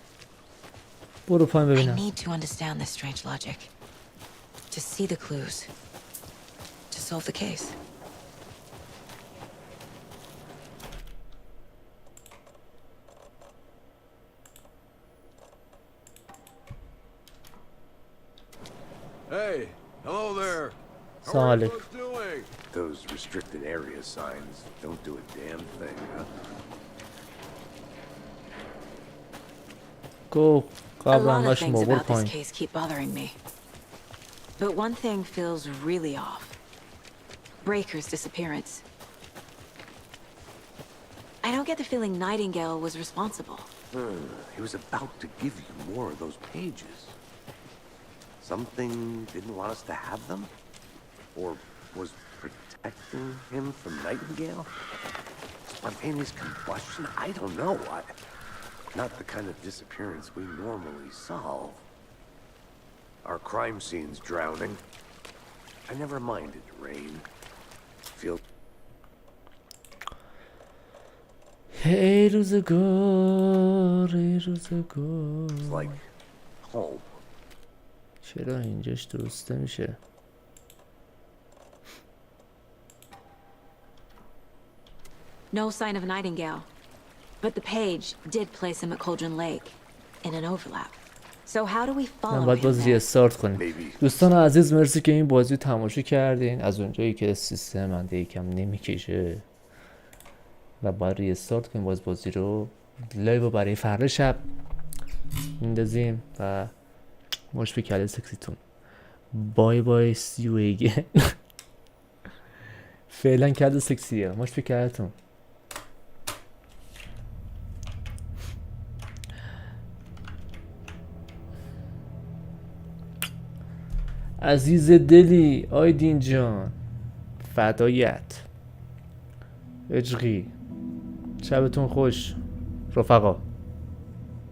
برو پایین I ببینم. need to understand this strange logic. To see the clues. To solve the case. Hey, hello there. How are you folks doing? Those restricted area signs don't do a damn thing, huh? Go. A قبل lot of همش things موبایل about this پایین. case keep bothering me. But one thing feels really off. Breaker's disappearance. I don't get the feeling Nightingale was responsible. He was about to give you more of those pages. Something didn't want us to have them? Or was protecting him from Nightingale? Spontaneous combustion? I don't know. Not the kind of disappearance we normally solve. Our crime scene's drowning. I never minded rain. Feel ای روزگار ای روزگار. like home. چرا اینجاش درسته میشه؟ No sign of Nightingale. But the page did place him at Cauldron Lake in an overlap. So how do we من follow باید him باز there? ریستارت کنیم. دوستان عزیز مرسی که این بازی رو تماشا کردین. از اونجایی که سیستم من یکم نمیکشه و باید ریستارت کنیم باز بازی رو. لایو برای فردا شب میندازیم و مش به کله سکسیتون. بای بای سی یو اگین. فعلا کله سکسیه. مش به کلتون. عزیز دلی آیدین جان فدایت اجقی شبتون خوش رفقا.